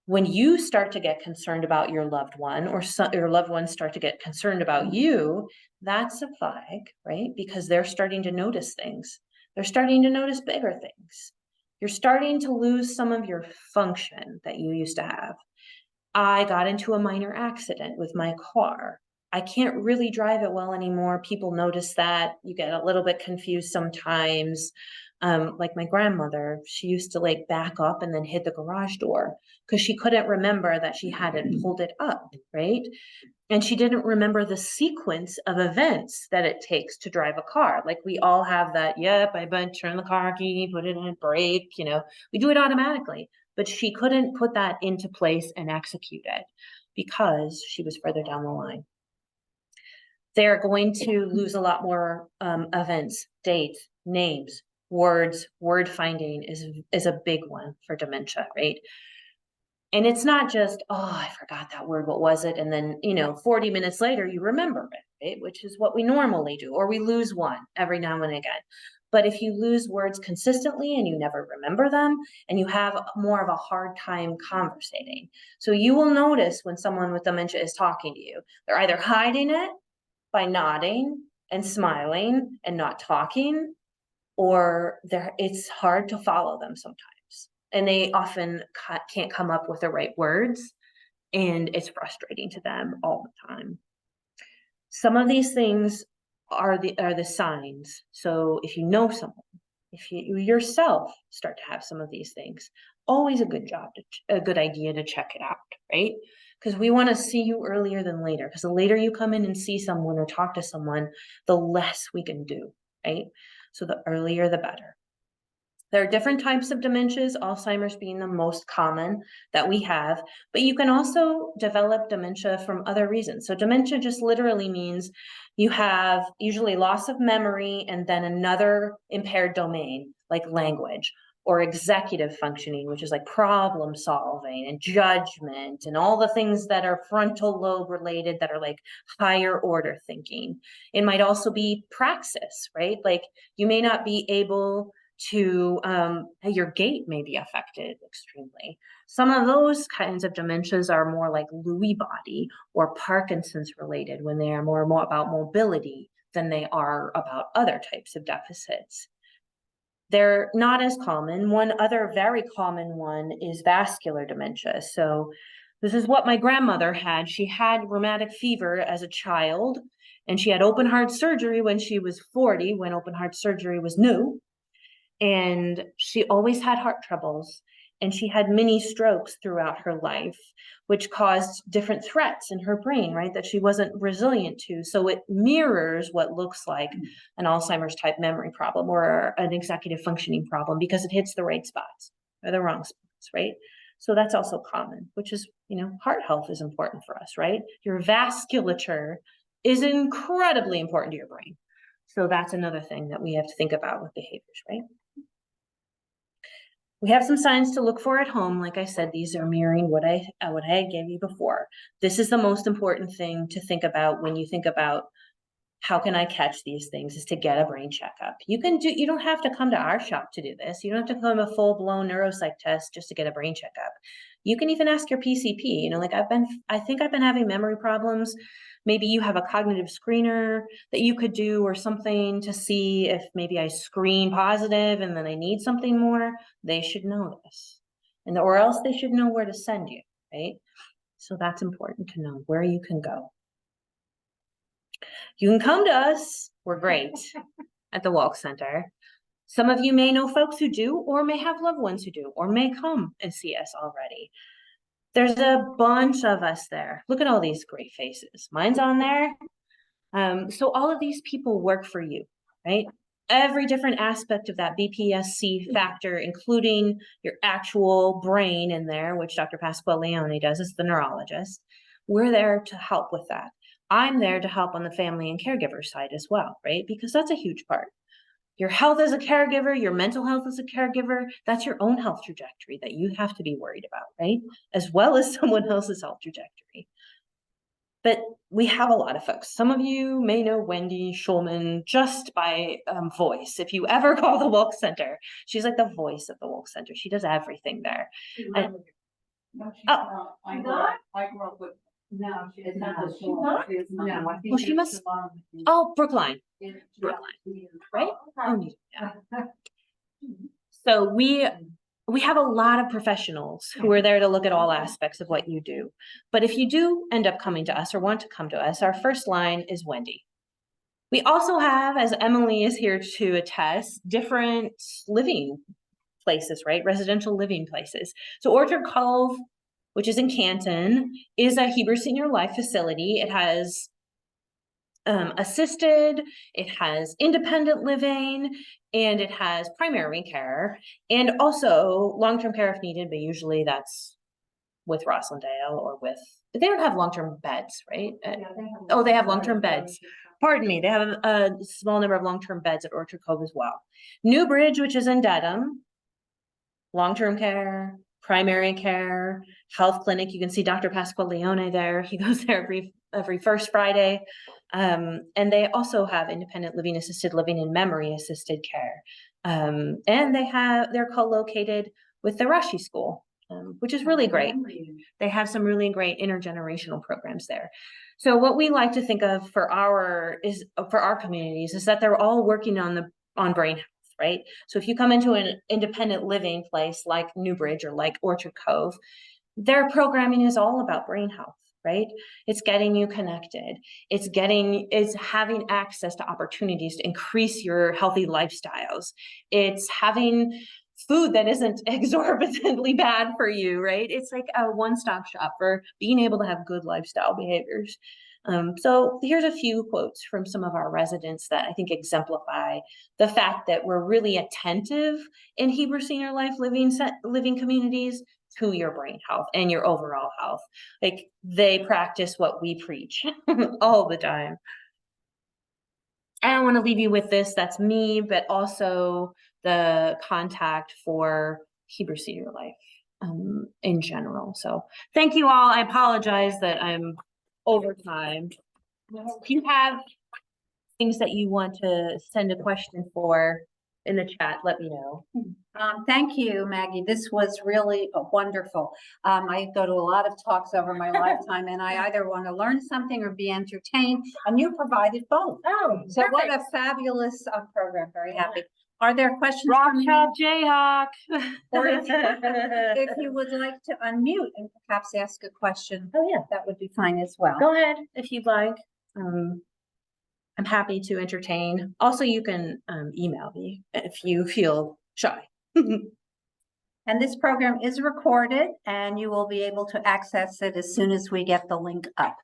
When you start to get concerned about your loved one or your loved ones start to get concerned about you, that's a flag, right? Because they're starting to notice things. They're starting to notice bigger things. You're starting to lose some of your function that you used to have. I got into a minor accident with my car. I can't really drive it well anymore. People notice that. You get a little bit confused sometimes. Like my grandmother, she used to back up and then hit the garage door because she couldn't remember that she hadn't pulled it up, right? And she didn't remember the sequence of events that it takes to drive a car. Like we all have that, yep, I turn the car key, put it in brake, we do it automatically. But she couldn't put that into place and execute it because she was further down the line. They're going to lose a lot more events, dates, names, words. Word finding is a big one for dementia, right? And it's not just, oh, I forgot that word, what was it? And then, 40 minutes later, you remember it, right? Which is what we normally do, or we lose one every now and again. But if you lose words consistently and you never remember them, and you have more of a hard time conversating. So you will notice when someone with dementia is talking to you, they're either hiding it by nodding and smiling and not talking, or it's hard to follow them sometimes. And they often can't come up with the right words, and it's frustrating to them all the time. Some of these things are the signs. So if you know someone, if you yourself start to have some of these things, always a good idea to check it out, right? Because we want to see you earlier than later. Because the later you come in and see someone or talk to someone, the less we can do, right? So the earlier, the better. There are different types of dementias, Alzheimer's being the most common that we have, but you can also develop dementia from other reasons. So dementia just literally means you have usually loss of memory and then another impaired domain like language or executive functioning, which is like problem solving and judgment and all the things that are frontal lobe related that are like higher order thinking. It might also be praxis, right? Like you may not be able to your gait may be affected extremely. Some of those kinds of dementias are more like Lewy body or Parkinson's related when they are more about mobility than they are about other types of deficits. They're not as common. One other very common one is vascular dementia. So this is what my grandmother had. She had rheumatic fever as a child, and she had open heart surgery when she was 40, when open heart surgery was new. And she always had heart troubles. and she had mini strokes throughout her life, which caused different threats in her brain, right? That she wasn't resilient to. So it mirrors what looks like an Alzheimer's type memory problem or an executive functioning problem because it hits the right spots or the wrong spots, right? So that's also common, which is, heart health is important for us, right? Your vasculature is incredibly important to your brain. So that's another thing that we have to think about with behaviors, right? We have some signs to look for at home. Like I said, these are mirroring what I gave you before. This is the most important thing to think about when you think about how can I catch these things, is to get a brain checkup. You don't have to come to our shop to do this. You don't have to come to a full-blown neuropsych test just to get a brain checkup. You can even ask your PCP, I think I've been having memory problems. Maybe you have a cognitive screener that you could do or something to see if maybe I screen positive and then I need something more. They should know this. Or else they should know where to send you, right? So that's important to know where you can go. You can come to us. We're great at the Wolk Center. Some of you may know folks who do, or may have loved ones who do, or may come and see us already. There's a bunch of us there. Look at all these great faces. Mine's on there. So all of these people work for you, right? Every different aspect of that BPSC factor, including your actual brain in there, which Dr. Pasquale-Leone does as the neurologist. We're there to help with that. I'm there to help on the family and caregiver side as well, right? Because that's a huge part. Your health as a caregiver, your mental health as a caregiver, that's your own health trajectory that you have to be worried about, right? As well as someone else's health trajectory. But we have a lot of folks. Some of you may know Wendy Schulman just by voice. If you ever call the Wolk Center, she's like the voice of the Wolk Center. She does everything there. No, she's not. I grew up with. No, she is not. not. She's not. She is not. No, I Well, she must. Oh, Brookline. Brookline, right? Oh, yeah. So we have a lot of professionals who are there to look at all aspects of what you do. But if you do end up coming to us or want to come to us, our first line is Wendy. We also have, as Emily is here to attest, different living places, right? Residential living places. So Orchard Cove, which is in Canton, is a Heber Senior Life facility. It has assisted, it has independent living, and it has primary care, and also long-term care if needed, but usually that's with Roslindale or with, they don't have long-term beds, right? They have long-term beds. Pardon me, they have a small number of long-term beds at Orchard Cove as well. Newbridge, which is in Dedham, long-term care, primary care, health clinic. You can see Dr. Pasquale-Leone there. He goes there every first Friday. And they also have independent living, assisted living, and memory assisted care. And they're co-located with the Rashi School, which is really great. They have some really great intergenerational programs there. So what we like to think of for our communities is that they're all working on brain health, right? So if you come into an independent living place like Newbridge or like Orchard Cove, their programming is all about brain health, right? It's getting you connected. It's having access to opportunities to increase your healthy lifestyles. It's having food that isn't exorbitantly bad for you, right? It's like a one-stop shop for being able to have good lifestyle behaviors. So here's a few quotes from some of our residents that I think exemplify the fact that we're really attentive in Heber Senior Life living communities to your brain health and your overall health. Like, they practice what we preach all the time. I don't want to leave you with this, that's me, but also the contact for Heber Senior Life in general. So thank you all. I apologize that I'm over time. If you have things that you want to send a question for in the chat, let me know. Thank you, Maggie. This was really wonderful. I go to a lot of talks over my lifetime, and I either want to learn something or be entertained, and you provided both. Oh, So what a fabulous program. Very happy. Are there questions from you? Rock Jayhawk. Or if you would like to unmute and perhaps ask a question, Oh yeah, that would be fine as well. go ahead if you'd like. I'm happy to entertain. Also, you can email me if you feel shy. And this program is recorded and you will be able to access it as soon as we get the link up.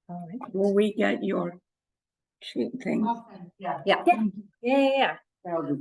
All right. Will we get your sheet thing? Yeah. Yeah. That'll be